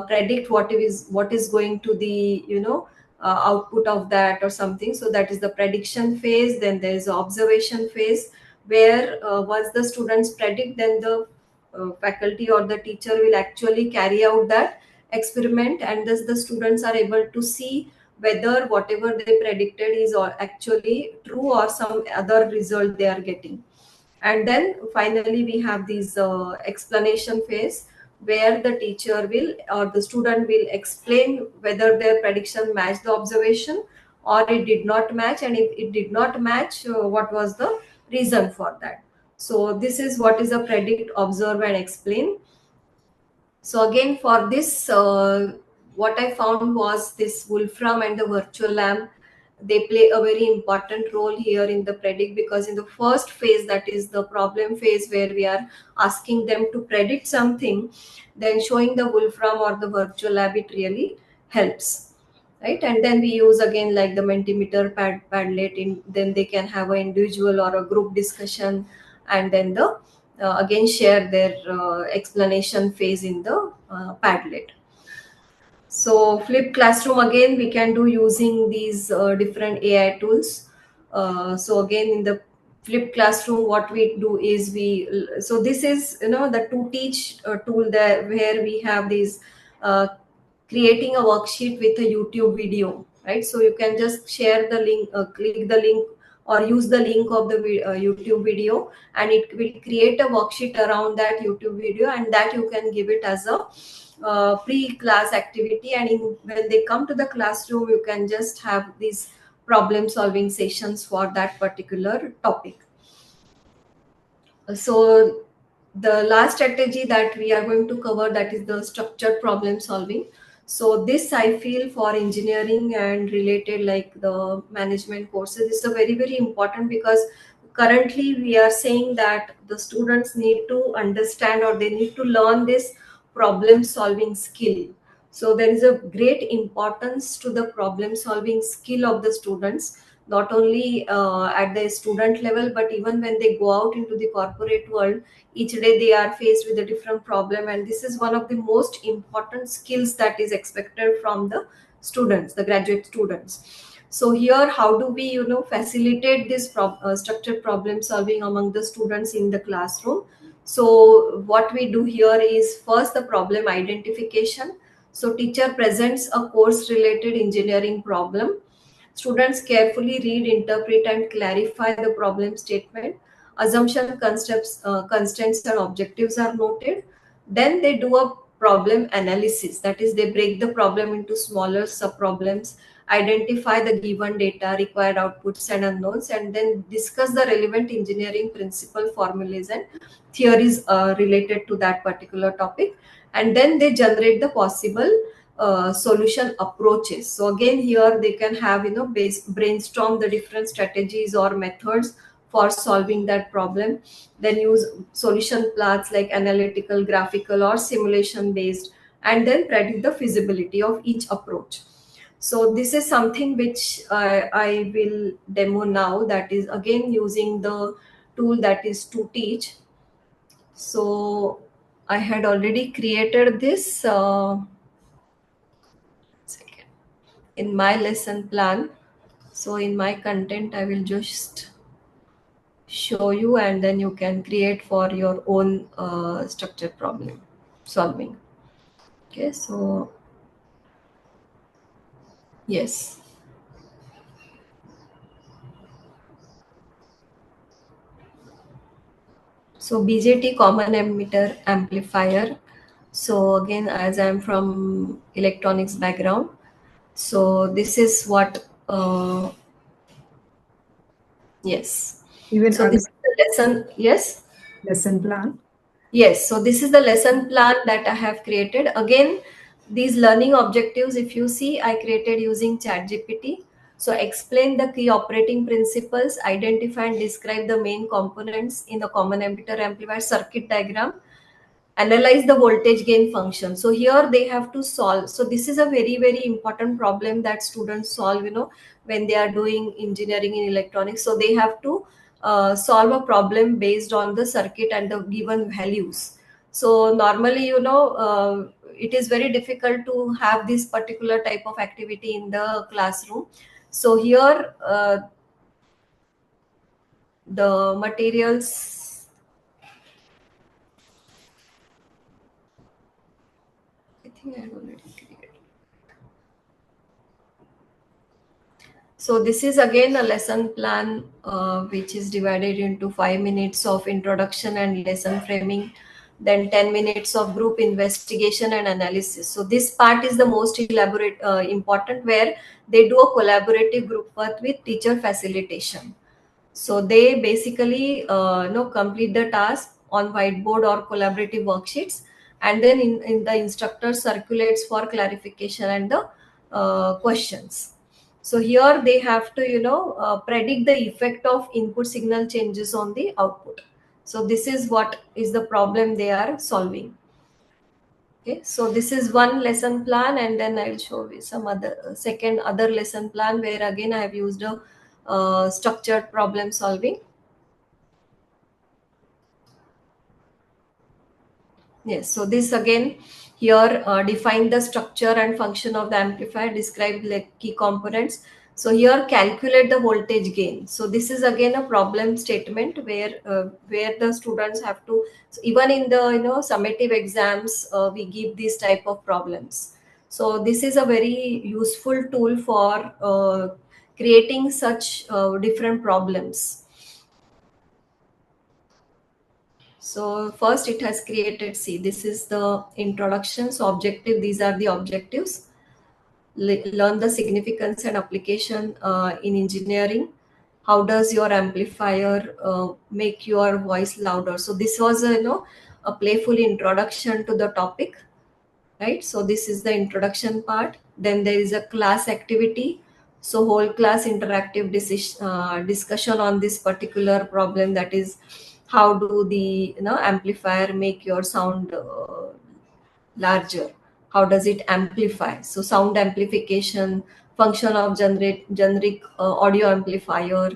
predict what is going to the output of that or something. So that is the prediction phase. Then there is the observation phase, where once the students predict, then the faculty or the teacher will actually carry out that experiment, and thus the students are able to see whether whatever they predicted is actually true or some other result they are getting. And then finally we have this explanation phase, where the teacher will or the student will explain whether their prediction matched the observation or it did not match, and if it did not match, what was the reason for that. So this is what is a predict, observe, and explain. So again, for this, what I found was this Wolfram and the virtual lamp, they play a very important role here in the predict, because in the first phase, that is the problem phase, where we are asking them to predict something, then showing the Wolfram or the virtual lab, it really helps, right? And then we use again like the Mentimeter, Padlet, then they can have an individual or a group discussion, and then the again share their explanation phase in the Padlet. So flip classroom, again we can do using these different AI tools. So again, in the flip classroom, what we do is so this is the to teach tool there, where we have these creating a worksheet with a YouTube video, right? So you can just share the link, click the link or use the link of the YouTube video, and it will create a worksheet around that YouTube video, and that you can give it as a pre-class activity. And when they come to the classroom, you can just have these problem solving sessions for that particular topic. So the last strategy that we are going to cover, that is the structured problem solving. So this, I feel, for engineering and related like the management courses, is a very, very important, because currently we are saying that the students need to understand, or they need to learn this problem solving skill. So there is a great importance to the problem solving skill of the students, not only at the student level, but even when they go out into the corporate world. Each day they are faced with a different problem, and this is one of the most important skills that is expected from the students, the graduate students. So here, how do we facilitate this structured problem solving among the students in the classroom? So what we do here is, first, the problem identification. So teacher presents a course related engineering problem. Students carefully read, interpret, and clarify the problem statement. Assumption, constants, and objectives are noted. Then they do a problem analysis. That is, they break the problem into smaller sub-problems, identify the given data, required outputs and unknowns, and then discuss the relevant engineering principle, formulas, and theories related to that particular topic. And then they generate the possible solution approaches. So again, here they can have brainstorm the different strategies or methods for solving that problem, then use solution paths like analytical, graphical, or simulation based, and then predict the feasibility of each approach. So this is something which I will demo now, that is again using the tool that is To Teach. So I had already created this in my lesson plan. So in my content, I will just show you, and then you can create for your own structured problem solving. Okay, so yes. So BJT, common emitter amplifier. So again, as I'm from electronics background, so this is what yes. Even So this is the lesson. Yes. lesson plan. Yes, so this is the lesson plan that I have created. Again, these learning objectives, if you see, I created using ChatGPT. So explain the key operating principles, identify and describe the main components in the common emitter amplifier circuit diagram, analyze the voltage gain function. So here they have to solve. So this is a very, very important problem that students solve, when they are doing engineering in electronics. So they have to solve a problem based on the circuit and the given values. So normally, it is very difficult to have this particular type of activity in the classroom. So here, the materials, I think I have already created. So this is again a lesson plan which is divided into 5 minutes of introduction and lesson framing, then 10 minutes of group investigation and analysis. So this part is the most elaborate, important, where they do a collaborative group work with teacher facilitation. So they basically complete the task on whiteboard or collaborative worksheets, and then in the instructor circulates for clarification and the questions. So here they have to predict the effect of input signal changes on the output. So this is what is the problem they are solving. Okay, so this is one lesson plan, and then I will show you some other lesson plan, where again I have used a structured problem solving. Yes, so this again here define the structure and function of the amplifier, describe like key components. So here calculate the voltage gain. So this is again a problem statement where the students have to, so even in the summative exams we give these type of problems. So this is a very useful tool for creating such different problems. So first it has created, see, this is the introduction. So objective, these are the objectives. Learn the significance and application in engineering. How does your amplifier make your voice louder? So this was a playful introduction to the topic, right? So this is the introduction part. Then there is a class activity. So whole class interactive discussion on this particular problem, that is, how do the amplifier make your sound larger? How does it amplify? So sound amplification, function of generic audio amplifier,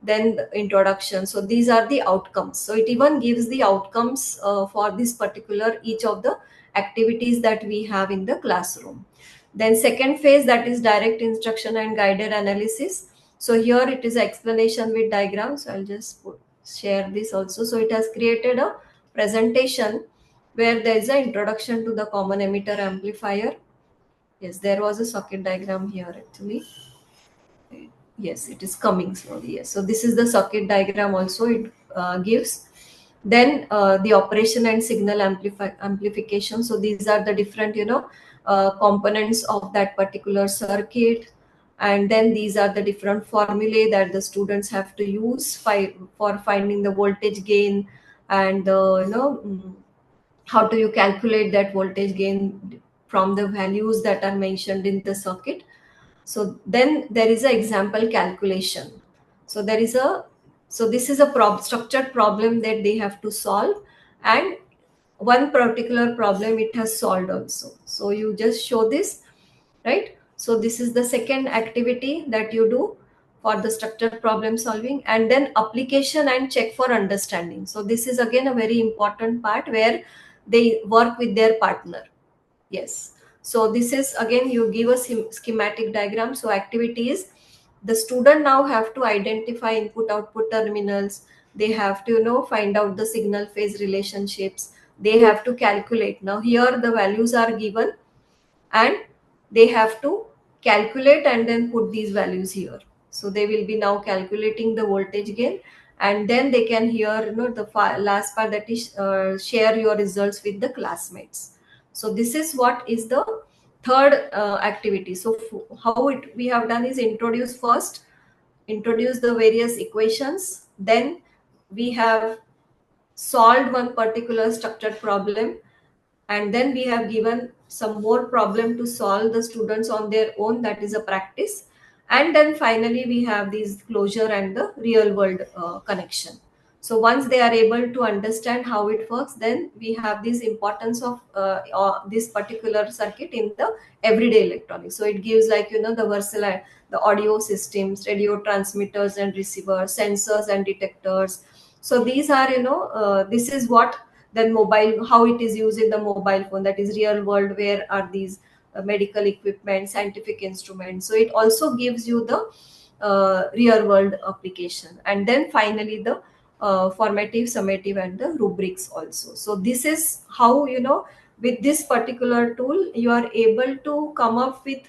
then the introduction. So these are the outcomes. So it even gives the outcomes for this particular each of the activities that we have in the classroom. Then second phase, that is direct instruction and guided analysis. So here it is explanation with diagrams. So I'll just share this also. So it has created a presentation where there is an introduction to the common emitter amplifier. Yes, there was a circuit diagram here actually. Yes, it is coming slowly. Yes, so this is the circuit diagram also it gives. Then the operation and signal amplification. So these are the different components of that particular circuit. And then these are the different formulae that the students have to use for finding the voltage gain, and how do you calculate that voltage gain from the values that are mentioned in the circuit. So then there is an example calculation. So this is a structured problem that they have to solve, and one particular problem it has solved also. So you just show this, right? So this is the second activity that you do for the structured problem solving. And then application and check for understanding. So this is again a very important part where they work with their partner. Yes. So this is again, you give a schematic diagram. So activity is, the student now have to identify input output terminals. They have to find out the signal phase relationships. They have to calculate. Now here the values are given, and they have to calculate and then put these values here. So they will be now calculating the voltage gain, and then they can here the last part, that is share your results with the classmates. So this is what is the third activity. So how we have done is introduce the various equations. Then we have solved one particular structured problem, and then we have given some more problem to solve the students on their own, that is a practice. And then finally we have these closure and the real world connection. So once they are able to understand how it works, then we have this importance of this particular circuit in the everyday electronics. So it gives the versatile, the audio systems, radio transmitters and receivers, sensors and detectors. So these are this is what, then mobile, how it is used in the mobile phone, that is real world, where are these medical equipment, scientific instruments. So it also gives you the real world application. And then finally the formative, summative and the rubrics also. So this is how with this particular tool you are able to come up with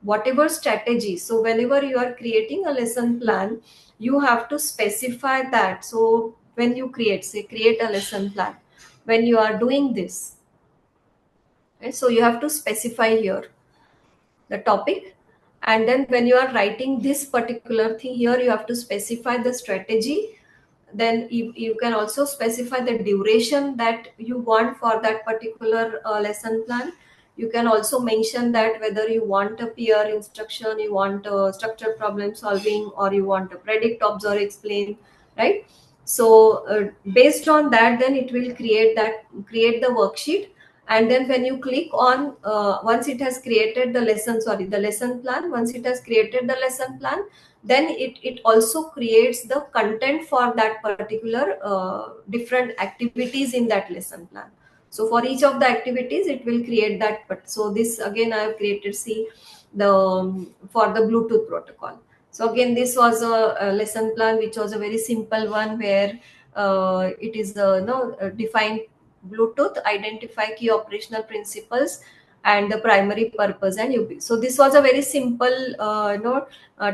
whatever strategy. So whenever you are creating a lesson plan, you have to specify that. So when you create a lesson plan, when you are doing this, right? So you have to specify here the topic, and then when you are writing this particular thing here, you have to specify the strategy. Then you can also specify the duration that you want for that particular lesson plan. You can also mention that whether you want a peer instruction, you want a structured problem solving, or you want a predict, observe, explain, right? So based on that, then it will create the worksheet. And then when you click on once it has created the lesson plan, once it has created the lesson plan, then it also creates the content for that particular different activities in that lesson plan. So for each of the activities it will create that. But so this again I have created, see, the for the Bluetooth protocol. So again, this was a lesson plan which was a very simple one, where it is defined Bluetooth, identify key operational principles, and the primary purpose and UP. So this was a very simple,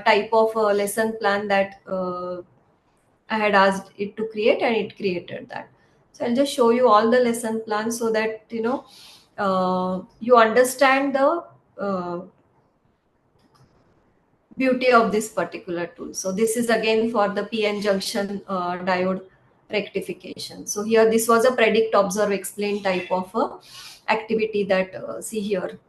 type of lesson plan that I had asked it to create, and it created that. So I'll just show you all the lesson plans so that you understand the beauty of this particular tool. So this is again for the PN junction diode rectification. So here this was a predict, observe, explain type of activity that see here.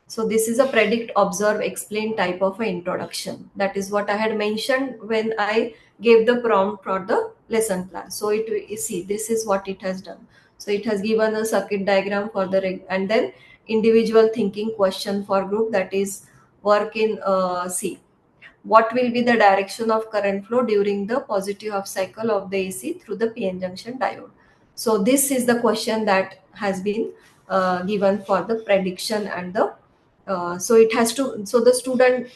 So this is a predict, observe, explain type of an introduction. That is what I had mentioned when I gave the prompt for the lesson plan. So you see, this is what it has done. So it has given a circuit diagram for the and then individual thinking question for group, that is work in C. What will be the direction of current flow during the positive half cycle of the AC through the PN junction diode? So this is the question that has been given for the prediction and the so it has to, so the student,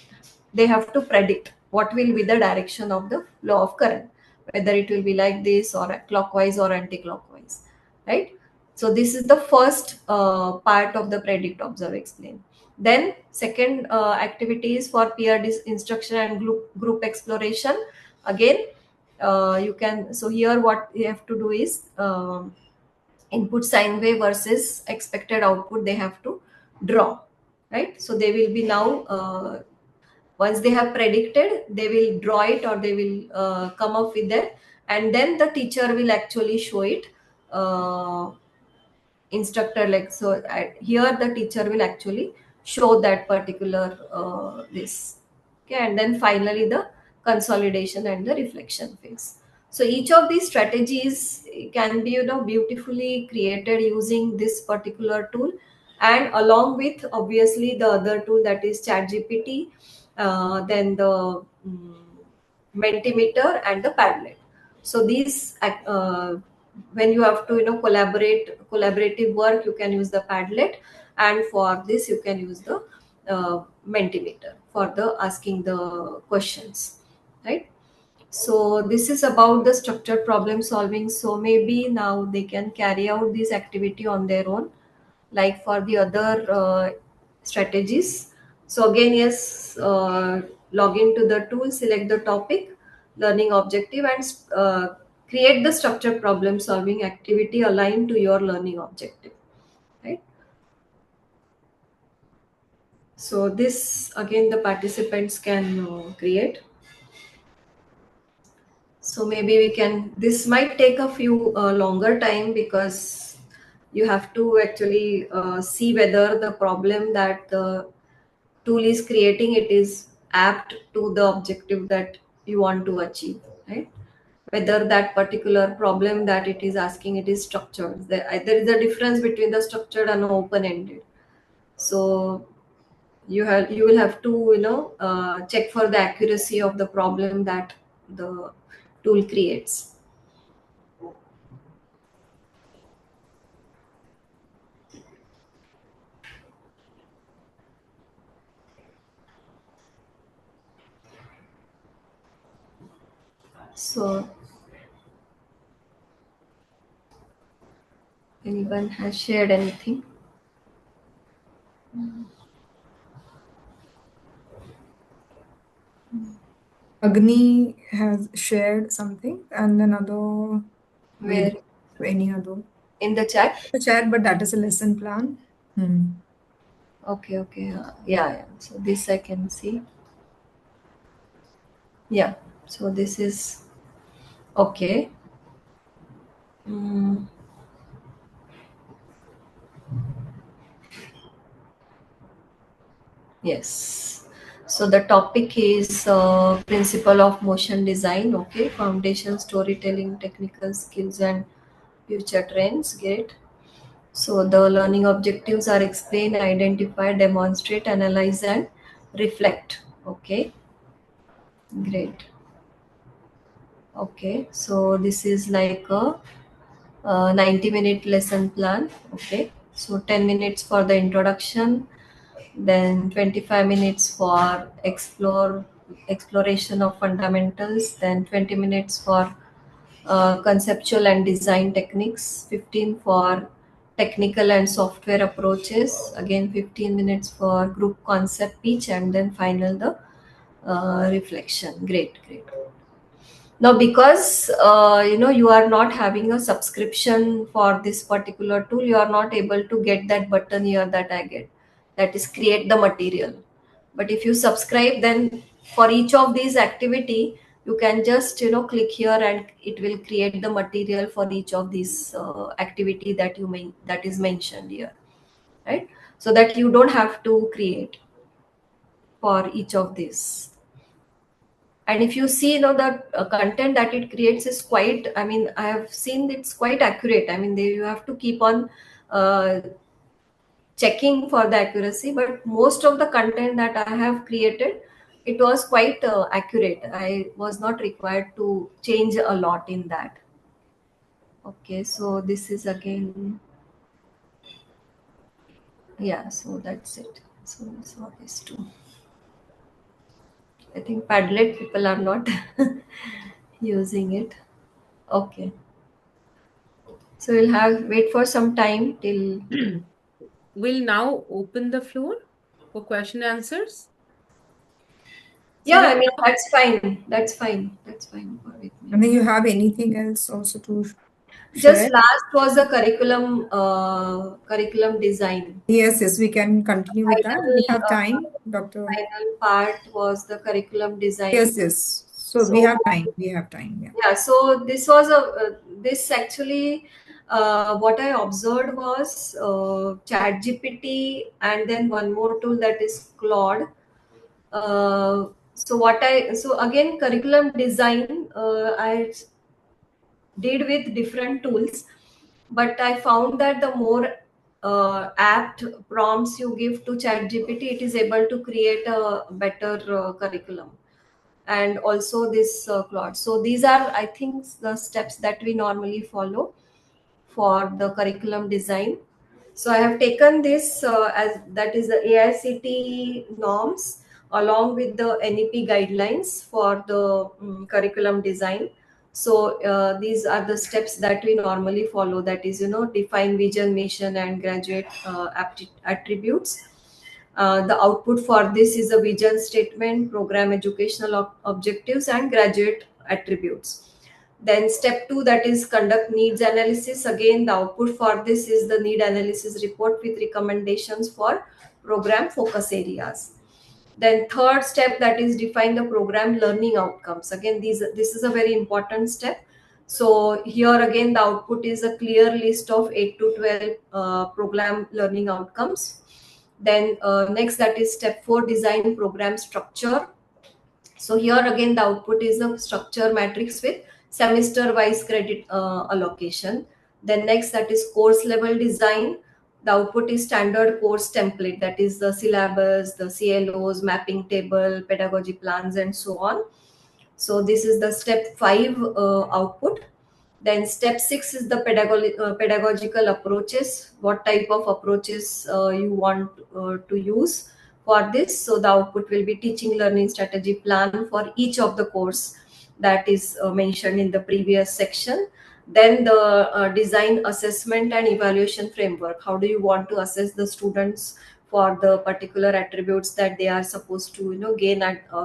they have to predict what will be the direction of the flow of current, whether it will be like this or clockwise or anti-clockwise, right? So this is the first part of the predict, observe, explain. Then second activity is for peer instruction and group exploration. Again, you can, so here what you have to do is input sine wave versus expected output they have to draw, right? So they will be now once they have predicted, they will draw it, or they will come up with that, and then the teacher will actually show it. Instructor, like, so here the teacher will actually show that particular this, okay, and then finally the consolidation and the reflection phase. So each of these strategies can be beautifully created using this particular tool, and along with obviously the other tool, that is ChatGPT, then the Mentimeter and the Padlet. So these when you have to collaborative work, you can use the Padlet, and for this you can use the Mentimeter for the asking the questions, right? So this is about the structured problem solving. So maybe now they can carry out this activity on their own, like for the other strategies. So again, yes, log into the tool, select the topic, learning objective, and create the structured problem solving activity aligned to your learning objective, right? So this again the participants can create. So maybe we can, this might take a few longer time, because you have to actually see whether the problem that the tool is creating, it is apt to the objective that you want to achieve, right? Whether that particular problem that it is asking, it is structured. There is a difference between the structured and open-ended. So you will have to check for the accuracy of the problem that the tool creates. So anyone has shared anything? Agni has shared something, and another Where? any other In the chat? the chat, but that is a lesson plan. Okay. Yeah. So this I can see. Yeah. So this is okay. Yes. So the topic is principle of motion design. Okay. Foundation, storytelling, technical skills, and future trends. Great. So the learning objectives are explain, identify, demonstrate, analyze, and reflect. Okay. Great. Okay. So this is like a 90-minute lesson plan. Okay. So 10 minutes for the introduction, then 25 minutes for exploration of fundamentals, then 20 minutes for conceptual and design techniques, 15 for technical and software approaches. Again, 15 minutes for group concept pitch, and then final the reflection. Great, great. Now, because you are not having a subscription for this particular tool, you are not able to get that button here that I get, that is create the material. But if you subscribe, then for each of these activity, you can just click here and it will create the material for each of these activity that is mentioned here, right? So that you don't have to create for each of these. And if you see, the content that it creates is quite, I mean, I have seen it's quite accurate. I mean, you have to keep on checking for the accuracy, but most of the content that I have created, it was quite accurate. I was not required to change a lot in that. Okay, so this is again, yeah, so that's it. So that's all these two. I think Padlet people are not using it. Okay. So we'll wait for some time till. We'll now open the floor for question answers. Yeah, So I mean, that's fine. That's fine. That's fine with me. And then you have anything else also to Just share? last was the curriculum design. Yes, we can continue with that. We have time, Dr. Final part was the curriculum design. Yes. So we have time. Yeah. Yeah. So this was this actually. What I observed was ChatGPT, and then one more tool that is Claude. So again, curriculum design, I did with different tools, but I found that the more apt prompts you give to ChatGPT, it is able to create a better curriculum. And also this Claude. So these are, I think, the steps that we normally follow for the curriculum design. So I have taken this as that is the AICTE norms along with the NEP guidelines for the curriculum design. So these are the steps that we normally follow. That is, define vision, mission, and graduate attributes. The output for this is a vision statement, program educational objectives, and graduate attributes. Then step 2, that is conduct needs analysis. Again, the output for this is the need analysis report with recommendations for program focus areas. Then third step, that is define the program learning outcomes. Again, this is a very important step. So here again, the output is a clear list of 8 to 12 program learning outcomes. Then next, that is step 4, design program structure. So here again, the output is a structure matrix with semester wise credit allocation. Then next, that is course level design. The output is standard course template, that is the syllabus, the CLOs, mapping table, pedagogy plans, and so on. So this is the step 5 output. Then step 6 is the pedagogical approaches. What type of approaches you want to use for this. So the output will be teaching learning strategy plan for each of the course that is mentioned in the previous section. Then the design assessment and evaluation framework. How do you want to assess the students for the particular attributes that they are supposed to gain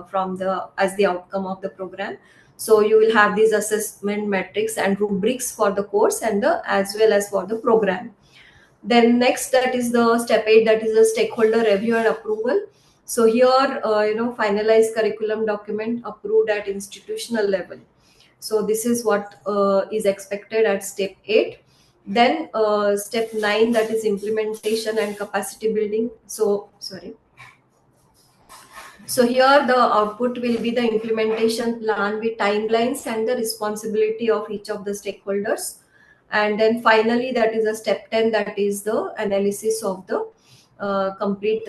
from as the outcome of the program. So you will have these assessment metrics and rubrics for the course and as well as for the program. Then next, that is the step 8, that is the stakeholder review and approval. So here, finalized curriculum document approved at institutional level. So this is what is expected at step 8. Then step 9, that is implementation and capacity building. So here the output will be the implementation plan with timelines and the responsibility of each of the stakeholders. And then finally, that is a step 10, that is the analysis of the complete,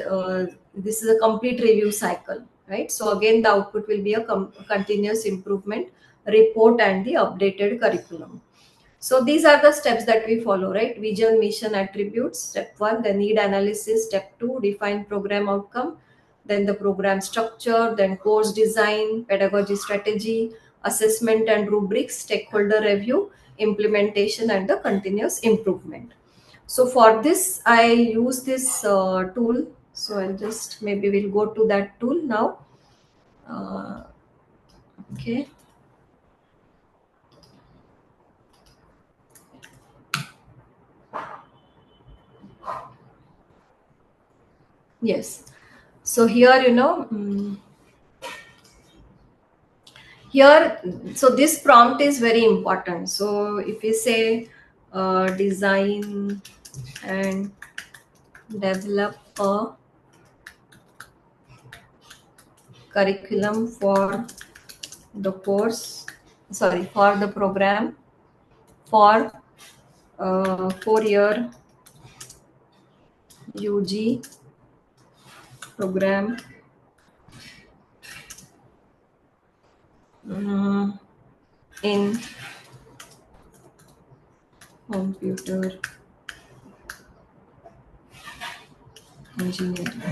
this is a complete review cycle, right? So again, the output will be a continuous improvement report and the updated curriculum. So these are the steps that we follow, right? Vision, mission, attributes, step 1, the need analysis, step 2, define program outcome, then the program structure, then course design, pedagogy strategy, assessment and rubrics, stakeholder review, implementation, and the continuous improvement. So for this, I use this tool. So I'll just, maybe we'll go to that tool now. Okay. Yes. So here, here, so this prompt is very important. So if you say design and develop a curriculum for the course, sorry, for the program for 4-year UG program in computer engineering.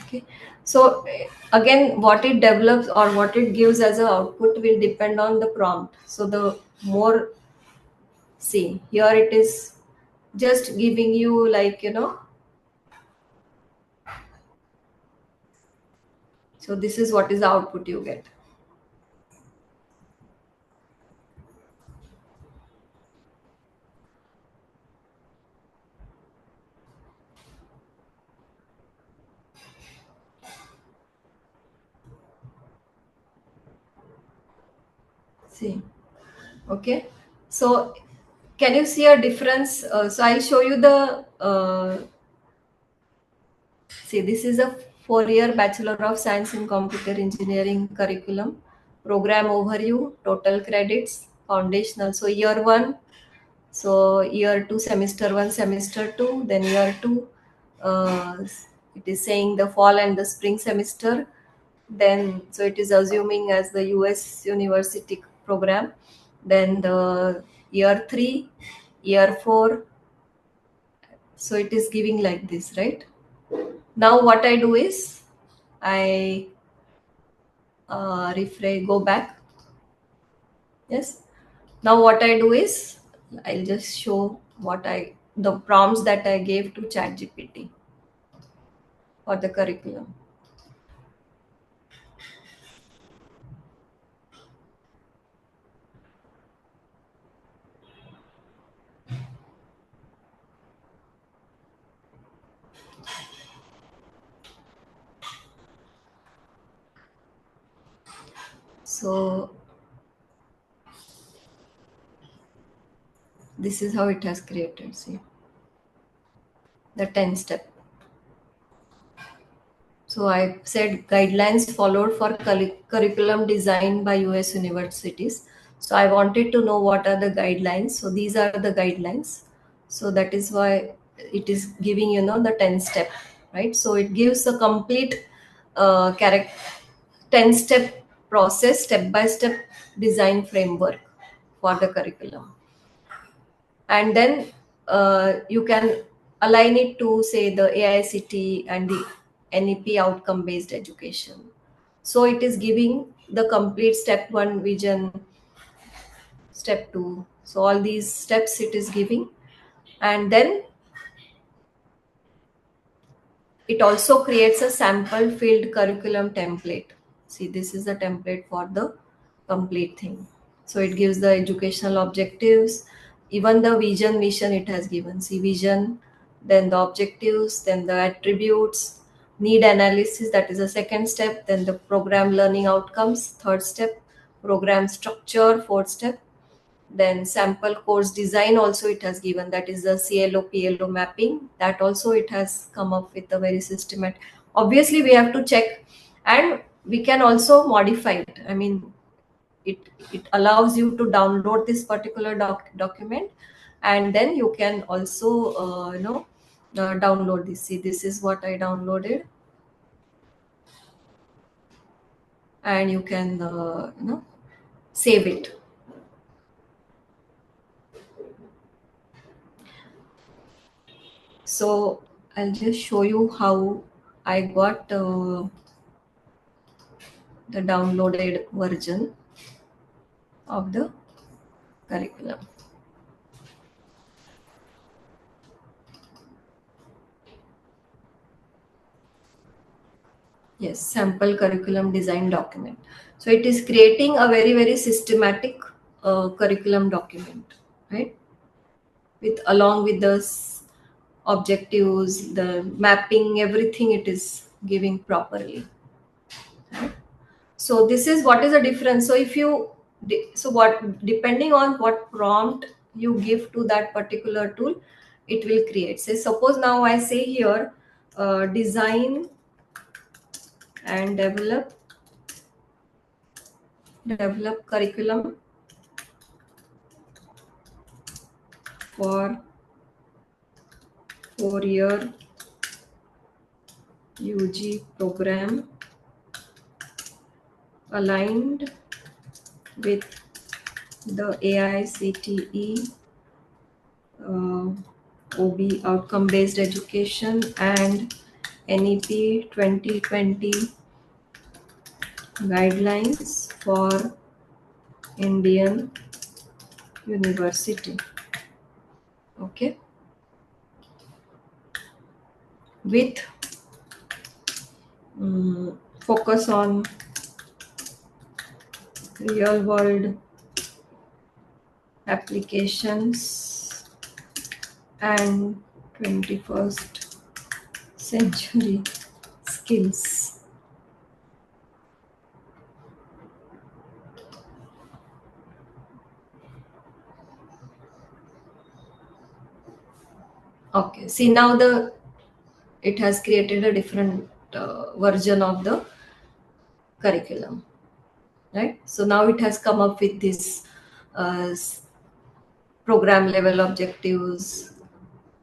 Okay. So again, what it develops or what it gives as an output will depend on the prompt. So the more, see, here it is just giving you like, so this is what is the output you get. See, okay. So can you see a difference? So I'll show you the, see, this is a 4-year Bachelor of Science in Computer Engineering curriculum, program overview, total credits, foundational. So year 1, so year 2, semester 1, semester 2, then year 2, it is saying the fall and the spring semester. Then, so it is assuming as the US university program. Then the year 3, year 4. So it is giving like this, right? Now what I do is I refresh, go back. Yes. Now what I do is I'll just show the prompts that I gave to ChatGPT for the curriculum. So this is how it has created. See, the 10 step. So I said guidelines followed for curriculum designed by US universities. So I wanted to know what are the guidelines. So these are the guidelines. So that is why it is giving, the 10 step, right? So it gives a complete 10 step process, step by step design framework for the curriculum. And then you can align it to say the AICT and the NEP outcome based education. So it is giving the complete step 1 vision, step 2. So all these steps it is giving. And then it also creates a sample field curriculum template. See, this is the template for the complete thing. So it gives the educational objectives, even the vision, mission it has given. See, vision, then the objectives, then the attributes, need analysis, that is the second step, then the program learning outcomes, third step, program structure, fourth step, then sample course design also it has given, that is the CLO PLO mapping, that also it has come up with a very systematic. Obviously we have to check, and we can also modify it. I mean, it allows you to download this particular document, and then you can also download this. See, this is what I downloaded, and you can save it. So I'll just show you how I got the downloaded version of the curriculum. Yes, sample curriculum design document. So it is creating a very, very systematic curriculum document, right? With along with the objectives, the mapping, everything it is giving properly. So this is what is the difference. So if you so what, depending on what prompt you give to that particular tool, it will create. Say suppose now I say here, design and develop curriculum for 4-year UG program aligned with the AICTE OB, outcome based education, and NEP 2020 guidelines for Indian university. Okay, with focus on real world applications and 21st century skills. Okay, see now it has created a different version of the curriculum, right? So now it has come up with this program level objectives,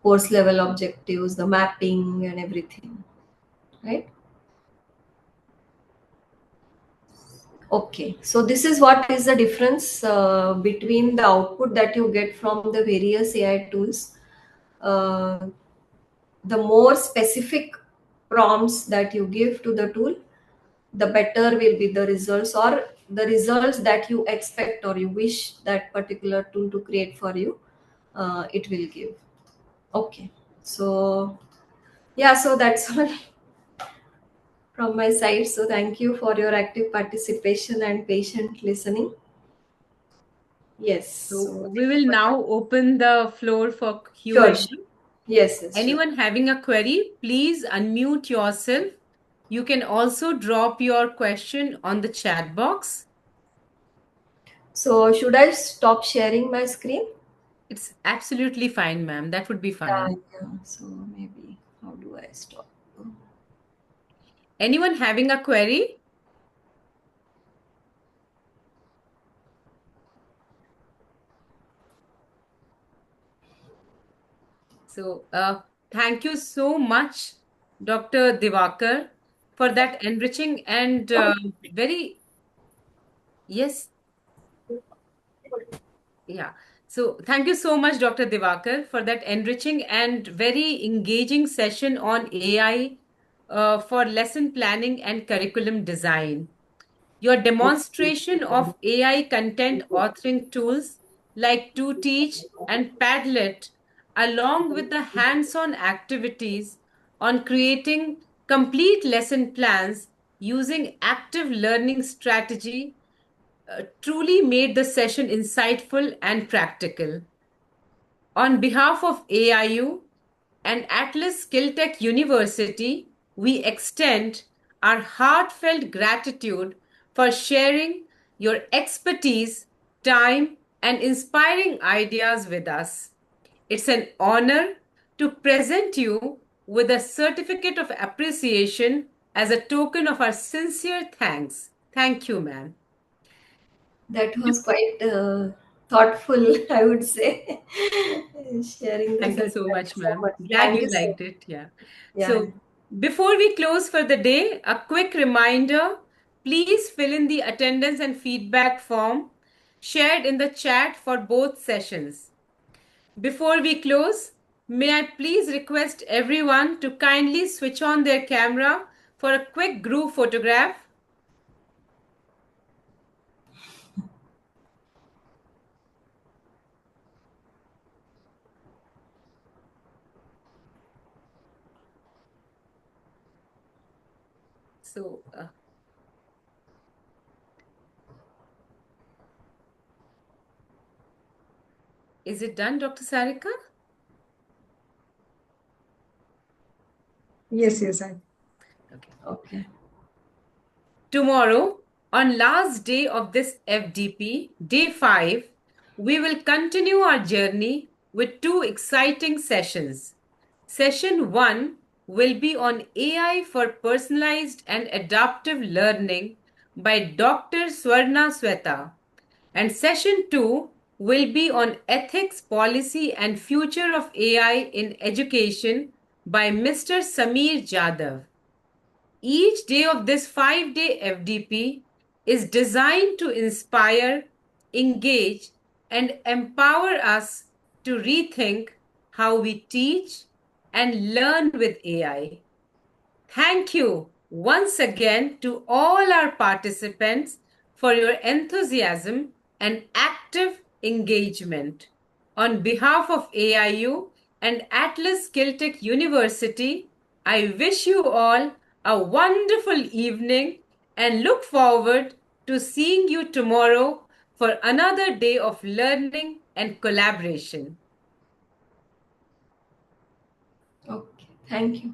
course level objectives, the mapping and everything, right? Okay, so this is what is the difference between the output that you get from the various AI tools. The more specific prompts that you give to the tool, the better will be the results, or the results that you expect or you wish that particular tool to create for you, it will give. Okay, so yeah, so that's all from my side. So thank you for your active participation and patient listening. Yes. So we will now open the floor for Sure, Q&A. sure. Yes, yes, sure. Anyone having a query, please unmute yourself. You can also drop your question on the chat box. So should I stop sharing my screen? It's absolutely fine, ma'am. That would be fine. Yeah. So maybe how do I stop? Anyone having a query? So, thank you so much, Dr. Divakar, for that enriching and very, yes, yeah. So, thank you so much, Dr. Divakar, for that enriching and very engaging session on AI for lesson planning and curriculum design. Your demonstration of AI content authoring tools like ToTeach and Padlet, along with the hands-on activities on creating complete lesson plans using active learning strategy, truly made the session insightful and practical. On behalf of AIU and Atlas Skilltech University, we extend our heartfelt gratitude for sharing your expertise, time, and inspiring ideas with us. It's an honor to present you with a certificate of appreciation as a token of our sincere thanks. Thank you, ma'am. That was quite thoughtful, I would say. Sharing the Thank you so certificate. much, ma'am. Glad Thank you you so liked much. it. Yeah. Yeah. So before we close for the day, a quick reminder, please fill in the attendance and feedback form shared in the chat for both sessions. Before we close, may I please request everyone to kindly switch on their camera for a quick group photograph. So, is it done, Dr. Sarika? Yes, yes, I. Okay. Okay. Tomorrow, on last day of this FDP, day 5, we will continue our journey with 2 exciting sessions. Session 1 will be on AI for personalized and adaptive learning by Dr. Swarna Sweta. And session 2 will be on ethics, policy, and future of AI in education by Mr. Samir Jadhav. Each day of this 5-day FDP is designed to inspire, engage, and empower us to rethink how we teach and learn with AI. Thank you once again to all our participants for your enthusiasm and active engagement. On behalf of AIU and Atlas Kiltech University, I wish you all a wonderful evening and look forward to seeing you tomorrow for another day of learning and collaboration. Okay. Thank you.